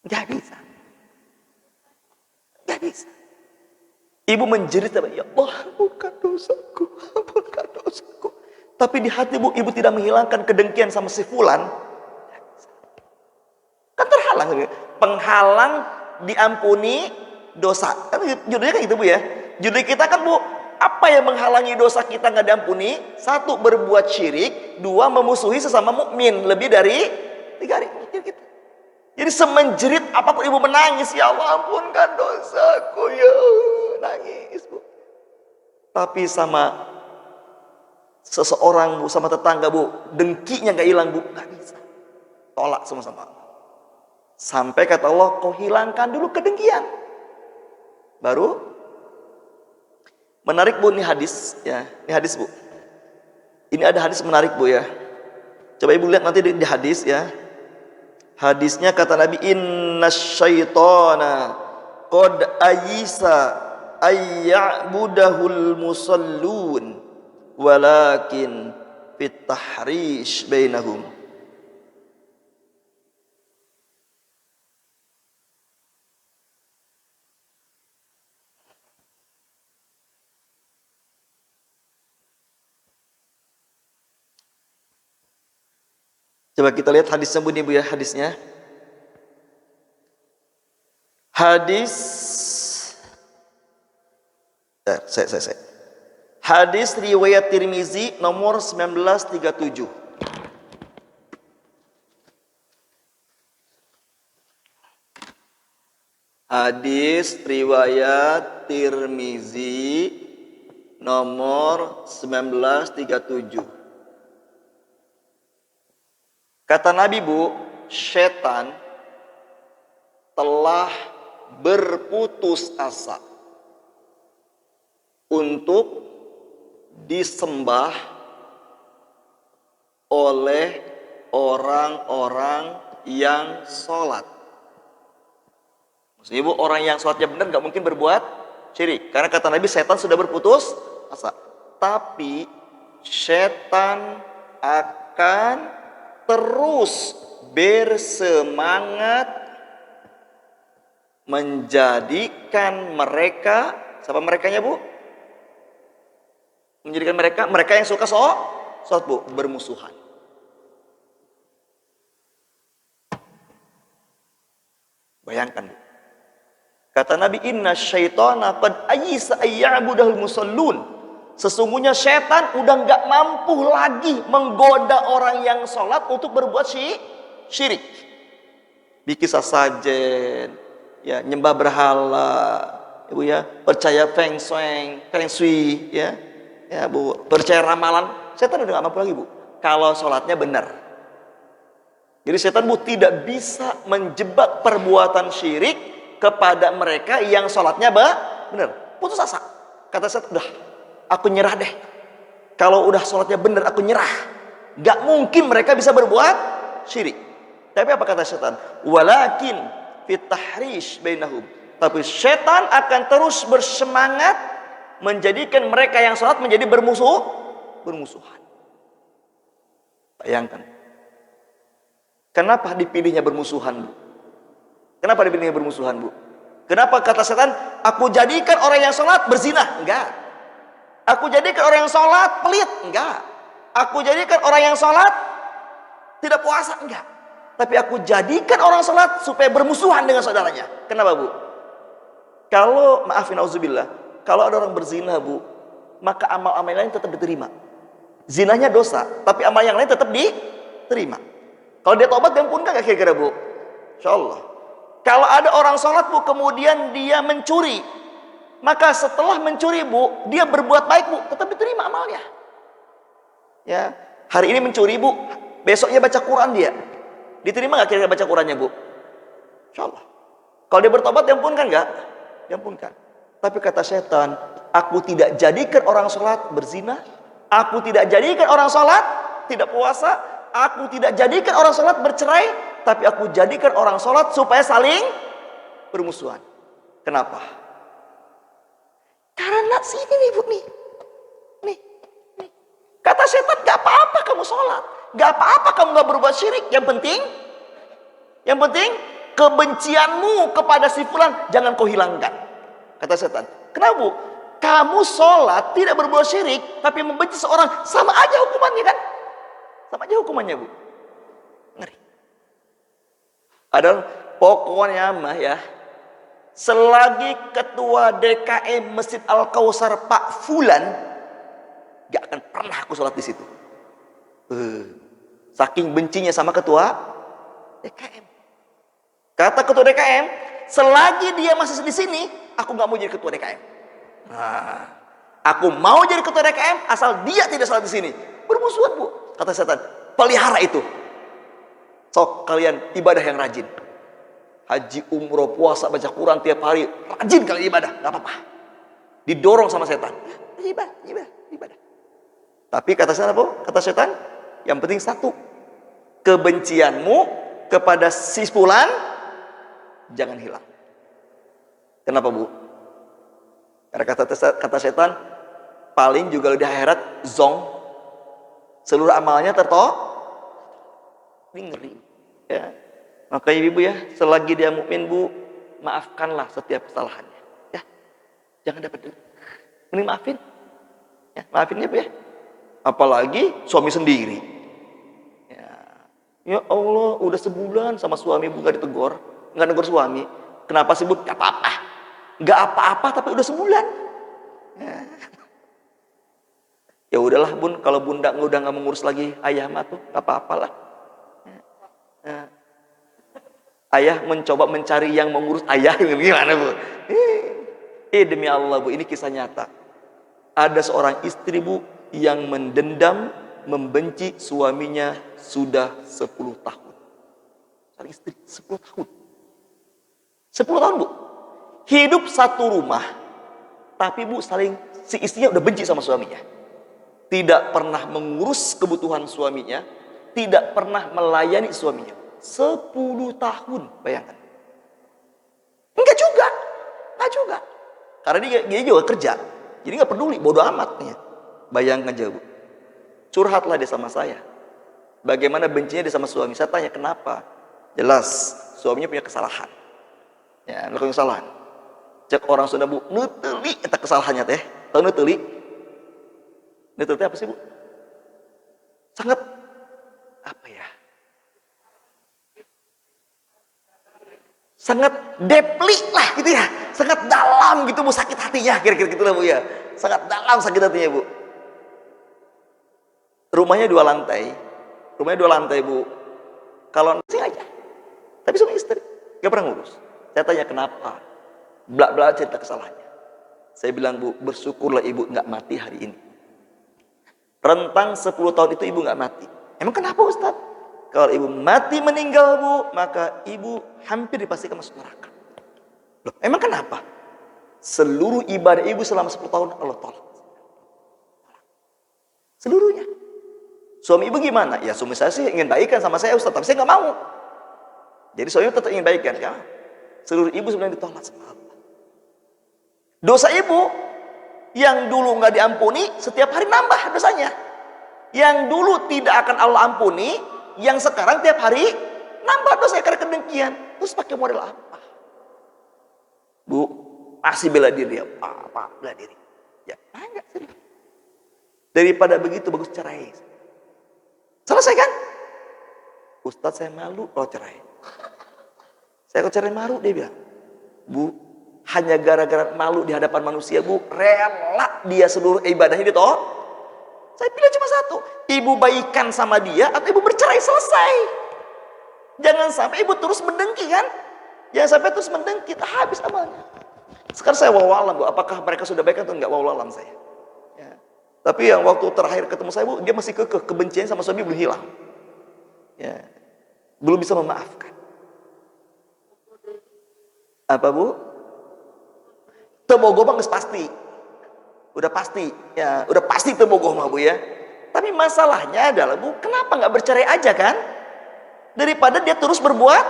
Gak bisa. Ibu menjerit, ya Allah, bukan dosaku, bukan dosaku. Tapi di hati, Bu, ibu tidak menghilangkan kedengkian sama si fulan. Kan terhalang. Penghalang diampuni dosa. Kan judulnya kan gitu, Bu, ya. Judul kita kan, Bu, apa yang menghalangi dosa kita nggak diampuni? 1, berbuat syirik. 2, memusuhi sesama mukmin lebih dari 3 hari. Jadi semenjerit apapun ibu menangis, ya Allah, ampunkan dosaku, ya, nangis, Bu. Tapi sama seseorang, Bu, sama tetangga, Bu, dengkinya nggak hilang, Bu, nggak bisa. Tolak sama-sama. Sampai kata Allah, kau hilangkan dulu kedengkian. Baru menarik, Bu, ini hadis, ya, ini hadis, Bu. Ini ada hadis menarik, Bu, ya. Coba ibu lihat nanti di hadis, ya. Hadisnya kata Nabi, innasyaitana qad ayisa ayya'budahul musallun walakin fit tahrish bainahum. Coba kita lihat hadisnya, Bu, ya, hadisnya. Hadis Hadis riwayat Tirmizi nomor 1937. Hadis riwayat Tirmizi nomor 1937. Kata Nabi, Bu, setan telah berputus asa untuk disembah oleh orang-orang yang sholat. Maksudnya, Bu, orang yang sholatnya benar gak mungkin berbuat syirik. Karena kata Nabi, setan sudah berputus asa. Tapi setan akan terus bersemangat menjadikan mereka, siapa merekanya, Bu? Menjadikan mereka yang suka sholat, Bu, bermusuhan. Bayangkan, Bu. Kata Nabi, inna syaitana qad ayisa ayya'budahul musallun. Sesungguhnya setan udah gak mampu lagi menggoda orang yang sholat untuk berbuat syirik. Bikin sajen, ya, nyembah berhala, Ibu ya, percaya feng shui, ya, Bu, percaya ramalan. Setan udah gak mampu lagi, Bu, kalau sholatnya benar. Jadi setan, Bu, tidak bisa menjebak perbuatan syirik kepada mereka yang sholatnya benar. Putus asa. Kata setan, udah, aku nyerah deh. Kalau udah sholatnya benar, aku nyerah. Gak mungkin mereka bisa berbuat syirik. Tapi apa kata setan? Walakin fitahrish bainahum. Tapi setan akan terus bersemangat menjadikan mereka yang sholat menjadi bermusuhan. Bayangkan. Kenapa dipilihnya bermusuhan, Bu? Kenapa dipilihnya bermusuhan, Bu? Kenapa kata setan, aku jadikan orang yang sholat berzina? Enggak. Aku jadikan orang yang sholat pelit? Enggak. Aku jadikan orang yang sholat tidak puasa? Enggak. Tapi aku jadikan orang sholat supaya bermusuhan dengan saudaranya. Kenapa, Bu? Kalau, maafin, auzubillah, kalau ada orang berzina, Bu, maka amal-amal lain tetap diterima. Zinanya dosa, tapi amal yang lain tetap diterima. Kalau dia tobat, diampunkan gak kira-kira, Bu? Insyaallah. Kalau ada orang sholat, Bu, kemudian dia mencuri, maka setelah mencuri, Bu, dia berbuat baik, Bu, tetap diterima amalnya. Ya, hari ini mencuri, Bu, besoknya baca Quran dia, diterima gak kira-kira baca Qurannya, Bu? Insyaallah. Kalau dia bertobat, diampunkan gak? Diampunkan. Tapi kata setan, aku tidak jadikan orang sholat berzina, aku tidak jadikan orang sholat tidak puasa, aku tidak jadikan orang sholat bercerai, tapi aku jadikan orang sholat supaya saling bermusuhan. Kenapa? Karena sini nih, Bu, nih. Kata setan, gak apa-apa kamu sholat, gak apa-apa kamu gak berbuat syirik. Yang penting kebencianmu kepada si fulan jangan kau hilangkan. Kata setan. Kenapa, Bu? Kamu sholat tidak berbuat syirik, tapi membenci seorang, sama aja hukumannya, kan? Sama aja hukumannya, Bu. Ngeri. Padahal pokoknya mah ya, selagi ketua DKM Masjid Al-Kausar Pak Fulan, gak akan pernah aku sholat di situ. Saking bencinya sama ketua DKM. Kata ketua DKM, selagi dia masih di sini, aku gak mau jadi ketua DKM. Nah, aku mau jadi ketua DKM asal dia tidak sholat di sini. Bermusuhan, Bu. Kata setan, pelihara itu. Sok kalian ibadah yang rajin. Haji, umroh, puasa, baca Quran tiap hari, rajin kalian ibadah, gak apa-apa. Didorong sama setan. Ibadah. Tapi kata setan apa? Kata setan, yang penting satu, kebencianmu kepada si fulan jangan hilang. Kenapa, Bu? Karena kata setan, paling juga di akhirat zong, seluruh amalnya ini ngeri. Ya. Makanya Ibu ya, selagi dia mukmin, Bu, maafkanlah setiap kesalahannya. Ya. Jangan dapat duit. Mending maafin. Ya, maafinnya, Bu ya. Apalagi suami sendiri. Ya Allah, udah sebulan sama suami, Bu, gak ditegur. Gak negur suami. Kenapa sih, Bu? Gak apa-apa. Gak apa-apa, tapi udah sebulan. Ya udahlah, Bun, kalau Bunda udah gak mengurus lagi ayah mah tuh, gak apa-apalah. Ayah mencoba mencari yang mengurus ayah, gimana Bu? Demi Allah Bu, ini kisah nyata. Ada seorang istri Bu yang mendendam, membenci suaminya sudah 10 tahun. Seorang istri 10 tahun. 10 tahun Bu. Hidup satu rumah, tapi Bu si istrinya udah benci sama suaminya. Tidak pernah mengurus kebutuhan suaminya, tidak pernah melayani suaminya. 10 tahun, bayangkan. Enggak juga. Karena dia juga kerja, jadi nggak peduli, bodoh amat. Bayangkan aja Bu, curhatlah dia sama saya. Bagaimana bencinya dia sama suami. Saya tanya kenapa? Jelas suaminya punya kesalahan. Ya, melakukan kesalahan. Cek orang Sunda Bu, neuteli eta kesalahannya teh. Tahu neuteli? Neuteli apa sih Bu? Sangat apa ya? Sangat depli lah gitu ya, sangat dalam gitu Bu, sakit hatinya, kira-kira gitu lah Bu ya, sangat dalam sakit hatinya Bu. Rumahnya 2 lantai Bu, kalau sih aja, tapi suami istri gak pernah ngurus. Saya tanya kenapa, bla cerita kesalahannya. Saya bilang Bu, bersyukurlah ibu nggak mati hari ini. Rentang 10 tahun itu ibu nggak mati. Emang kenapa Ustadz? Kalau ibu mati meninggal Bu, maka ibu hampir dipastikan masuk neraka. Loh, emang kenapa? Seluruh ibadah ibu selama 10 tahun Allah tolak. Seluruhnya. Suami ibu gimana? Ya suami saya sih ingin baikan sama saya Ustaz, tapi saya nggak mau. Jadi suami tetap ingin baikan. Ya. Seluruh ibu sebenarnya ditolak sama Allah. Dosa ibu yang dulu nggak diampuni, setiap hari nambah dosanya. Yang dulu tidak akan Allah ampuni, yang sekarang tiap hari nambah dosa karena kedengkian. Terus pakai model apa? Bu, masih bela diri ya? Apa bela diri? Ya, enggak serius. Daripada begitu bagus cerai. Selesai kan? Ustadz saya malu kalau cerai. Saya kalau cerai malu dia bilang. Bu, hanya gara-gara malu di hadapan manusia Bu, rela dia seluruh ibadahnya ditolak. Saya pilih cuma satu, ibu baikan sama dia atau ibu bercerai, selesai. Jangan sampai ibu terus mendengki kan? Jangan sampai terus mendengki, habis amalnya. Sekarang saya wawalam Bu, apakah mereka sudah baikan atau enggak, wawalam saya. Ya. Tapi yang waktu terakhir ketemu saya Bu, dia masih kekeh, kebencian sama suami belum hilang. Ya. Belum bisa memaafkan. Apa Bu? Tebogo bang pasti. Udah pasti, ya, udah pasti tebogoh mah Bu ya. Tapi masalahnya adalah Bu, kenapa nggak bercerai aja kan? Daripada dia terus berbuat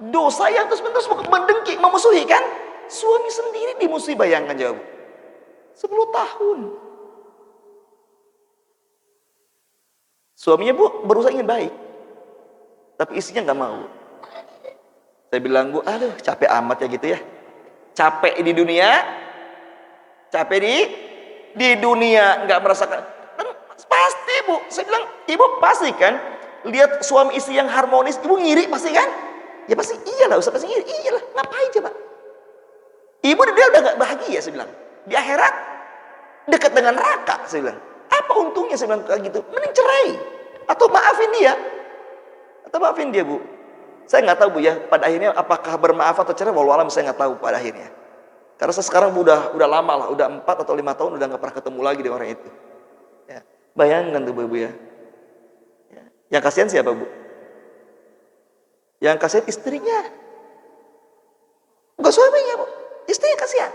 dosa yang terus-menerus mendengki, memusuhi kan? Suami sendiri dimusuhi, bayangkan jawab. 10 tahun. Suaminya Bu berusaha ingin baik, tapi istrinya nggak mau. Saya bilang Bu, aduh capek amat ya gitu ya. Capek di dunia. Capek di dunia nggak merasakan, dan pasti Bu, saya bilang ibu pasti kan lihat suami istri yang harmonis, ibu ngiri pasti kan? Ya pasti iyalah, usah pasti ngiri, iyalah, ngapain coba? Ibu dia udah nggak bahagia, saya bilang. Di akhirat dekat dengan neraka, saya bilang. Apa untungnya saya bilang kayak gitu? Mending cerai atau maafin dia, Bu. Saya nggak tahu Bu ya, pada akhirnya apakah bermaaf atau cerai, walau alam saya nggak tahu pada akhirnya. Karena saya sekarang udah lama lah, udah 4 atau 5 tahun udah nggak pernah ketemu lagi dengan orang itu. Ya. Bayangkan tuh Bu ya. Yang kasihan siapa Bu? Yang kasihan istrinya. Bukan suaminya Bu, istrinya kasihan.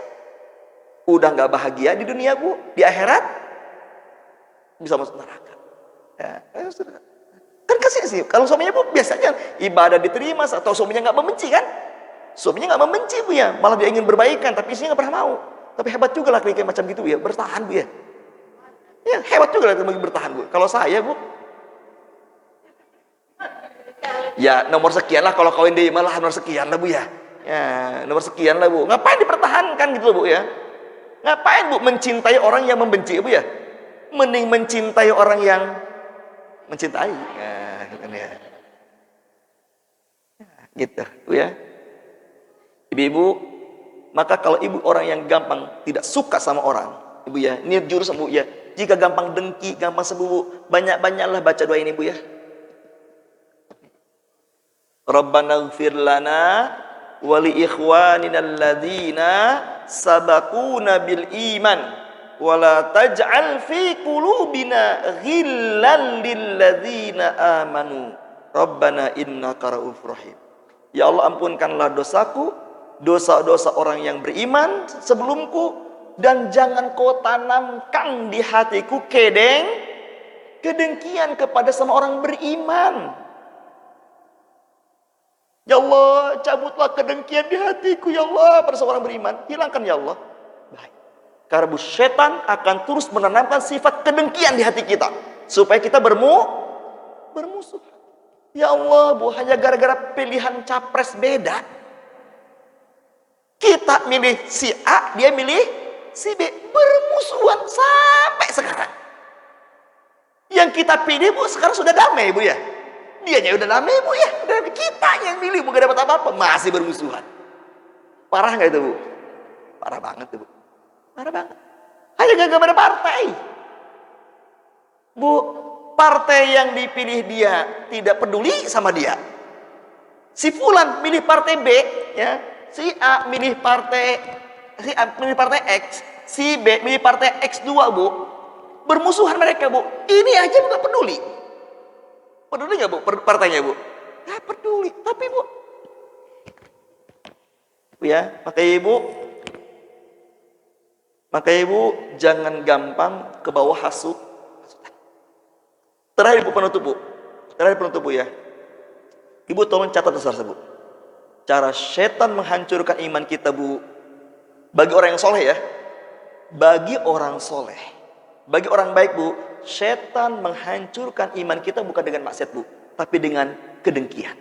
Udah nggak bahagia di dunia Bu, di akhirat bisa masuk neraka. Ya. Kan kasihan sih. Kalau suaminya Bu biasanya ibadah diterima atau suaminya nggak membenci kan? Suaminya nggak membenci Bu ya, malah dia ingin berbaikan, tapi istrinya nggak pernah mau. Tapi hebat juga laki-laki kayak macam gitu Bu ya, bertahan Bu ya. Ya hebat juga laki-laki bertahan Bu. Kalau saya Bu, ya nomor sekian lah, kalau kawin di malah nomor sekian lah Bu ya. Ya nomor sekian lah Bu. Ngapain dipertahankan gitu loh Bu ya? Ngapain Bu mencintai orang yang membenci Bu ya? Mending mencintai orang yang mencintai. Ya, gitu Bu ya. Ibu-ibu, maka kalau ibu orang yang gampang tidak suka sama orang, Ibu ya, ini jurus Bu ya. Jika gampang dengki, gampang sembuh, banyak-banyaklah baca doa ini Bu ya. Rabbana ighfir lana wa li ikhwanina alladzina sabaquna bil iman wa la taj'al fi qulubina ghillan lil ladzina amanu Rabbana innaka ra'ufur rahim. Ya Allah, ampunkanlah dosaku, dosa-dosa orang yang beriman sebelumku, dan jangan kau tanamkan di hatiku kedengkian kepada sama orang beriman. Ya Allah, cabutlah kedengkian di hatiku ya Allah pada seorang beriman. Hilangkan ya Allah. Baik. Karena setan akan terus menanamkan sifat kedengkian di hati kita supaya kita bermusuh. Ya Allah, Bu, hanya gara-gara pilihan capres beda. Kita milih si A, dia milih si B. Bermusuhan sampai sekarang. Yang kita pilih, Bu, sekarang sudah damai, Bu ya. Dianya udah damai, Bu ya. Dan kita yang milih, Bu, gak dapat apa-apa. Masih bermusuhan. Parah gak itu, Bu? Parah banget tuh, Bu. Parah banget. Hanya gara-gara partai. Bu, partai yang dipilih dia tidak peduli sama dia. Si Fulan milih partai B, ya. Si A milih partai X, si B milih partai X2, Bu. Bermusuhan mereka, Bu. Ini aja Bu gak peduli. Peduli gak, Bu, partainya, Bu? Gak peduli. Tapi, Bu, ya, maka Ibu jangan gampang ke bawah hasutan. Terakhir, Bu, penutup, Bu. Bu ya. Ibu tolong catat tersebut. Cara setan menghancurkan iman kita, Bu. Bagi orang yang soleh ya. Bagi orang soleh. Bagi orang baik, Bu. Setan menghancurkan iman kita bukan dengan maksiat, Bu. Tapi dengan kedengkian.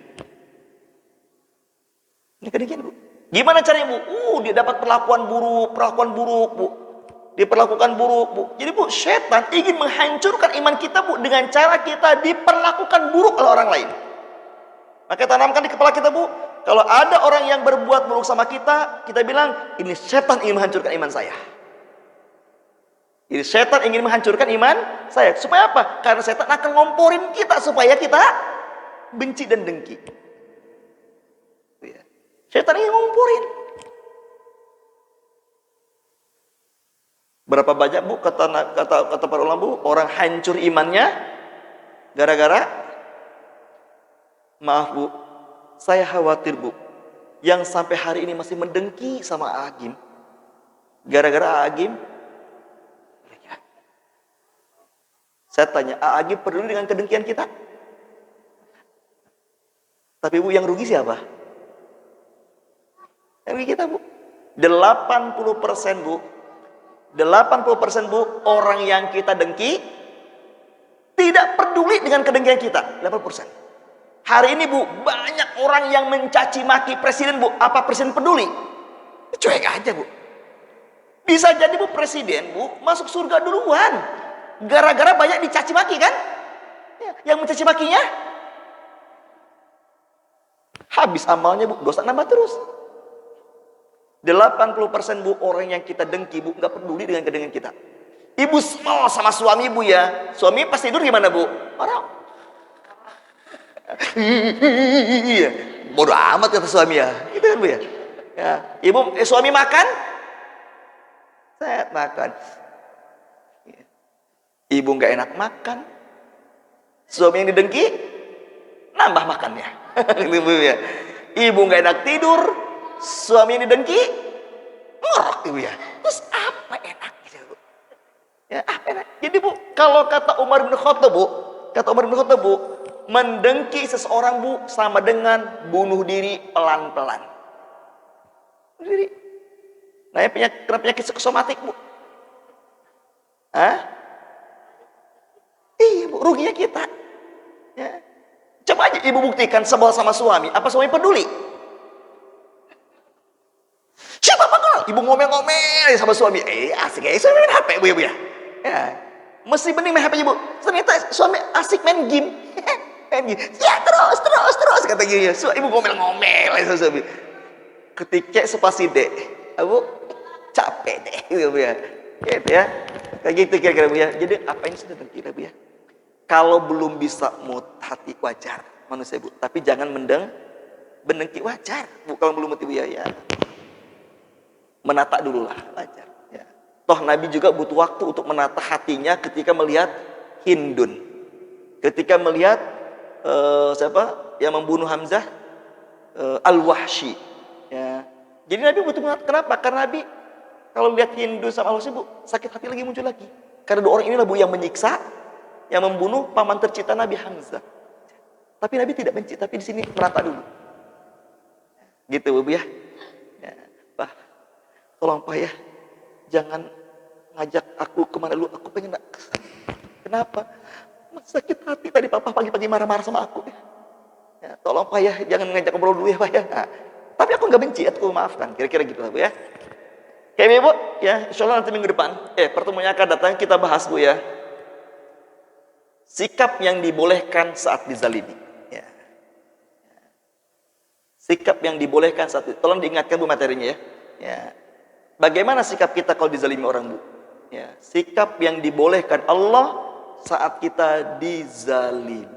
Ini kedengkian, Bu. Gimana caranya, Bu? Dia dapat perlakuan buruk, Bu. Diperlakukan buruk, Bu. Jadi, Bu, setan ingin menghancurkan iman kita, Bu, dengan cara kita diperlakukan buruk oleh orang lain. Maka tanamkan di kepala kita, Bu, kalau ada orang yang berbuat buruk sama kita, kita bilang, ini setan ingin menghancurkan iman saya. Jadi setan ingin menghancurkan iman saya. Supaya apa? Karena setan akan ngomporin kita supaya kita benci dan dengki. Setan ingin ngomporin. Berapa banyak, Bu, kata para ulama, Bu, orang hancur imannya gara-gara, maaf, Bu, saya khawatir, Bu, yang sampai hari ini masih mendengki sama Agim. Gara-gara Agim, saya tanya, Agim peduli dengan kedengkian kita? Tapi, Bu, yang rugi siapa? Yang rugi kita, Bu. 80%, Bu. 80%, Bu, orang yang kita dengki tidak peduli dengan kedengkian kita. 80%. Hari ini, Bu, banyak orang yang mencaci maki presiden, Bu. Apa presiden peduli? Cuek aja, Bu. Bisa jadi, Bu, presiden, Bu, masuk surga duluan. Gara-gara banyak dicaci maki, kan? Yang mencaci makinya habis amalnya, Bu, dosa nambah terus. 80%, Bu, orang yang kita dengki, Bu, nggak peduli dengan kedengkian kita. Ibu small sama suami, Bu, ya. Suami pas tidur gimana, Bu? Orang bodoh amat kata suami, ya. Gitu kan, Bu, ya. Ibu, suami makan, saya makan. Ibu nggak enak makan, suami yang didengki nambah makannya. Gitu, ya. Ibu nggak enak tidur, suami yang didengki ngorok, Ibu, ya. Terus apa enaknya, Bu? Ya, apa enak? Jadi, Bu, kalau kata Umar bin Khattab, Bu, mendengki seseorang, Bu, sama dengan bunuh diri pelan-pelan. Bunuh diri. Nah, penyakit psikosomatik, Bu. Iya, Bu, ruginya kita. Ya. Coba aja Ibu buktikan sebel sama suami. Apa suami peduli? Siapa apa? Ibu ngomel-ngomel sama suami. Asik ya, suami main HP, Bu, ya. Mesti bening main HP, Bu. Ternyata suami asik main game. Ya, terus kata gini. Ibu ngomel-ngomel sama suami. Ketika spasi D, Bu, capek deh, gitu, Bu, ya. Gitu, ya. Kayak gitu kira-kira, Bu, ya. Jadi apa ini sudah terkira, Bu, ya. Kalau belum bisa mut hati wajar manusia, Bu, tapi jangan Mendengki wajar, Bu, kalau belum ibu ya. Menata dulu lah, wajar. Ya. Toh Nabi juga butuh waktu untuk menata hatinya ketika melihat Hindun. Ketika melihat siapa yang membunuh Hamzah, Al-Wahsy. Ya. Jadi Nabi butuh menata. Kenapa? Karena Nabi kalau lihat Hindun sama Al-Wahsy, Bu, sakit hati lagi muncul lagi. Karena dua orang inilah, Bu, yang menyiksa, yang membunuh paman tercinta Nabi Hamzah. Tapi Nabi tidak benci, tapi di sini menata dulu. Gitu, Bu ya. Ya, Pak, tolong Pak ya, jangan ngajak aku kemana dulu, aku pengen. Kenapa? Sakit hati tadi Papa pagi-pagi marah-marah sama aku. Ya, tolong Pak ya, jangan ngajak ngobrol dulu ya Pak ya. Nah, tapi aku nggak benci, aku maafkan. Kira-kira gitu lah, Bu ya. Oke, Bu ya, insya Allah nanti minggu depan, pertemuannya akan datang, kita bahas, Bu ya. Sikap yang dibolehkan saat dizalimi. Ya. Sikap yang dibolehkan saat itu. Tolong diingatkan, Bu, materinya ya. Ya. Bagaimana sikap kita kalau dizalimi orang, Bu? Ya. Sikap yang dibolehkan Allah saat kita dizalimi.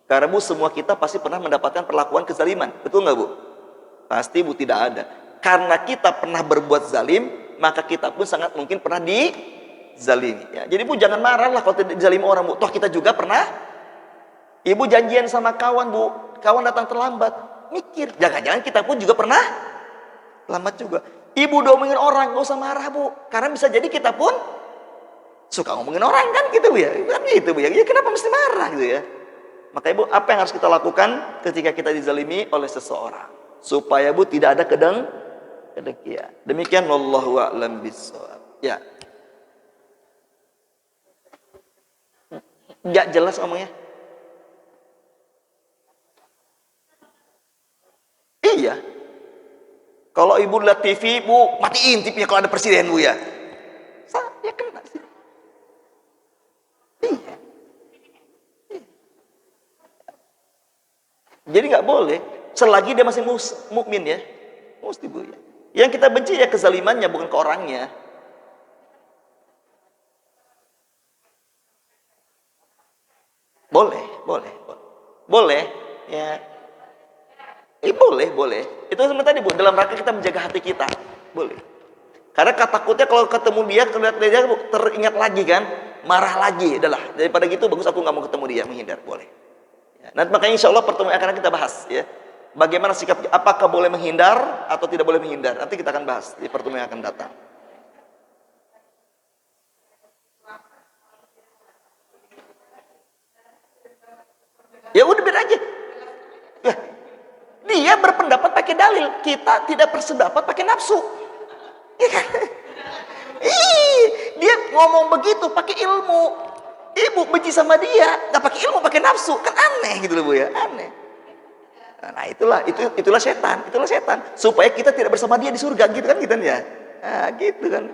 Karena, Bu, semua kita pasti pernah mendapatkan perlakuan kezaliman. Betul nggak, Bu? Pasti, Bu, tidak ada. Karena kita pernah berbuat zalim, maka kita pun sangat mungkin pernah dizalimi. Ya. Jadi, Bu, jangan marah lah kalau tidak dizalimi orang, Bu. Toh kita juga pernah. Ibu janjian sama kawan, Bu. Kawan datang terlambat. Mikir, jangan-jangan kita pun juga pernah lambat juga. Ibu ngomongin orang, gak usah marah, Bu. Karena bisa jadi kita pun suka ngomongin orang, kan gitu, Bu ya. Kan gitu, Bu ya. Ya kenapa mesti marah gitu ya. Maka, Ibu, apa yang harus kita lakukan ketika kita dizalimi oleh seseorang? Supaya, Bu, tidak ada kedengkian. Demikian, wallahu a'lam bishawab. Ya. Enggak jelas omongnya. Iya. Kalau Ibu lihat TV, Bu, matiin TV-nya kalau ada presiden, Bu ya. Saya kena sih. Iya. Jadi nggak boleh selagi dia masih mukmin ya. Mesti, Bu ya. Yang kita benci ya kezalimannya, bukan ke orangnya. Boleh. Boleh ya. Boleh. Itu seperti tadi, Bu, dalam rangka kita menjaga hati kita. Boleh. Karena takutnya kalau ketemu dia, kelihatan dia teringat lagi kan, marah lagi. Udahlah, daripada gitu bagus aku nggak mau ketemu dia, menghindar. Boleh. Ya, nanti makanya insya Allah pertemuan akan kita bahas ya. Bagaimana sikap, apakah boleh menghindar atau tidak boleh menghindar. Nanti kita akan bahas di pertemuan yang akan datang. Ya udah biar aja. Dia berpendapat pakai dalil, kita tidak berpendapat pakai nafsu. Ya kan? Dia ngomong begitu pakai ilmu. Ibu benci sama dia, nggak pakai ilmu, pakai nafsu, kan aneh gitu loh, Bu ya, aneh. Nah itulah setan, supaya kita tidak bersama dia di surga, gitu kan ya. Nah, gitu kan.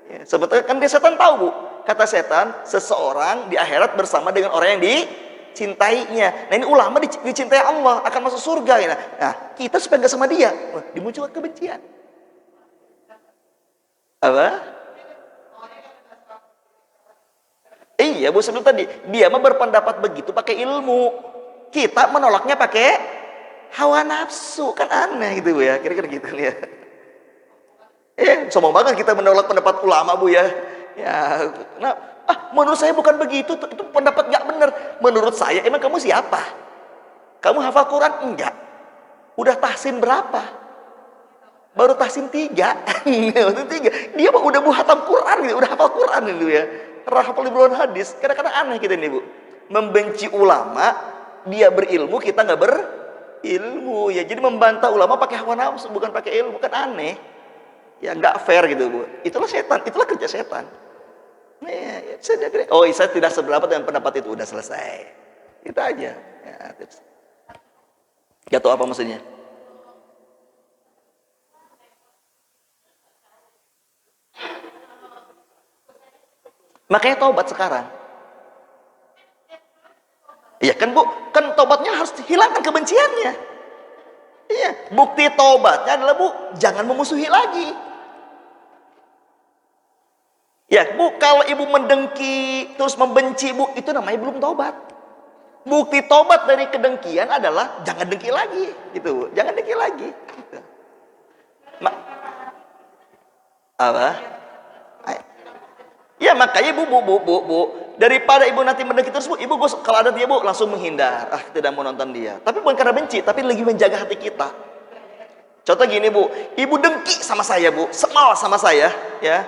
Ya, sebetulnya kan dia setan tahu, Bu. Kata setan, seseorang di akhirat bersama dengan orang yang dicintainya. Nah ini ulama dicintai Allah, akan masuk surga ya. Nah kita supaya nggak sama dia, dimunculkan kebencian. Apa? Iya, Bu, sebelum tadi dia mah berpendapat begitu pakai ilmu, kita menolaknya pakai hawa nafsu, kan aneh gitu, Bu ya, kira-kira gitu ya. Sombong banget kita menolak pendapat ulama, Bu ya. Ya, nah, menurut saya bukan begitu, itu pendapat nggak benar. Menurut saya, emang kamu siapa? Kamu hafal Quran? Enggak. Udah tahsin berapa? Baru tahsin 3. Dia mah udah hatam Quran gitu, udah hafal Quran gitu ya. Hafal ribuan hadis. Kadang-kadang aneh kita nih, Bu. Membenci ulama, dia berilmu, kita nggak berilmu ya. Jadi membantah ulama pakai hawa nafsu, bukan pakai ilmu, kan aneh. Ya nggak fair gitu, Bu. Itulah setan, itulah kerja setan. Saya tidak seberapa dengan pendapat itu, udah selesai. Itu aja. Ya, jatuh apa maksudnya? Makanya taubat sekarang. Iya kan, Bu? Kan taubatnya harus hilangkan kebenciannya. Iya, bukti taubatnya adalah, Bu, jangan memusuhi lagi. Ya, Bu, kalau Ibu mendengki terus membenci, Bu, itu namanya belum taubat. Bukti tobat dari kedengkian adalah jangan dengki lagi, gitu. Jangan dengki lagi. Gitu. Apa? Ya makanya bu, daripada ibu nanti mendengki terus bu, ibu kalau ada dia bu langsung menghindar, tidak mau nonton dia. Tapi bukan karena benci, tapi lagi menjaga hati kita. Contoh gini bu, ibu dengki sama saya bu, semau sama saya, ya.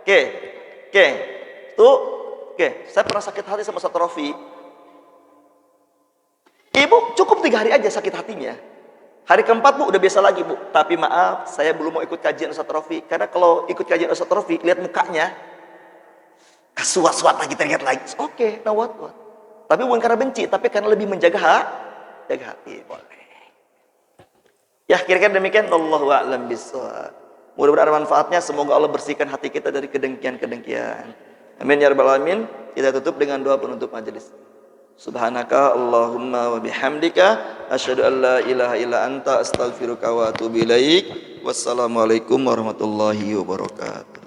Oke, tuh, saya pernah sakit hati sama Ustaz Rofi. Ibu cukup 3 hari aja sakit hatinya. Hari keempat bu udah biasa lagi bu. Tapi maaf, saya belum mau ikut kajian Ustaz Rofi. Karena kalau ikut kajian Ustaz Rofi, lihat mukanya, kasuat-suat lagi, terlihat lagi. Oke, nah what? Tapi bukan karena benci, tapi karena lebih menjaga hati. Boleh. Ya kira-kira demikian. Allahu a'lam bishawab. Mudah-mudahan ada manfaatnya. Semoga Allah bersihkan hati kita dari kedengkian. Amin ya rabbal alamin. Kita tutup dengan doa penutup majelis. Subhanaka Allahumma wa bihamdika asyhadu an la ilaha illa anta astaghfiruka wa atubu ilaik. Wassalamualaikum warahmatullahi wabarakatuh.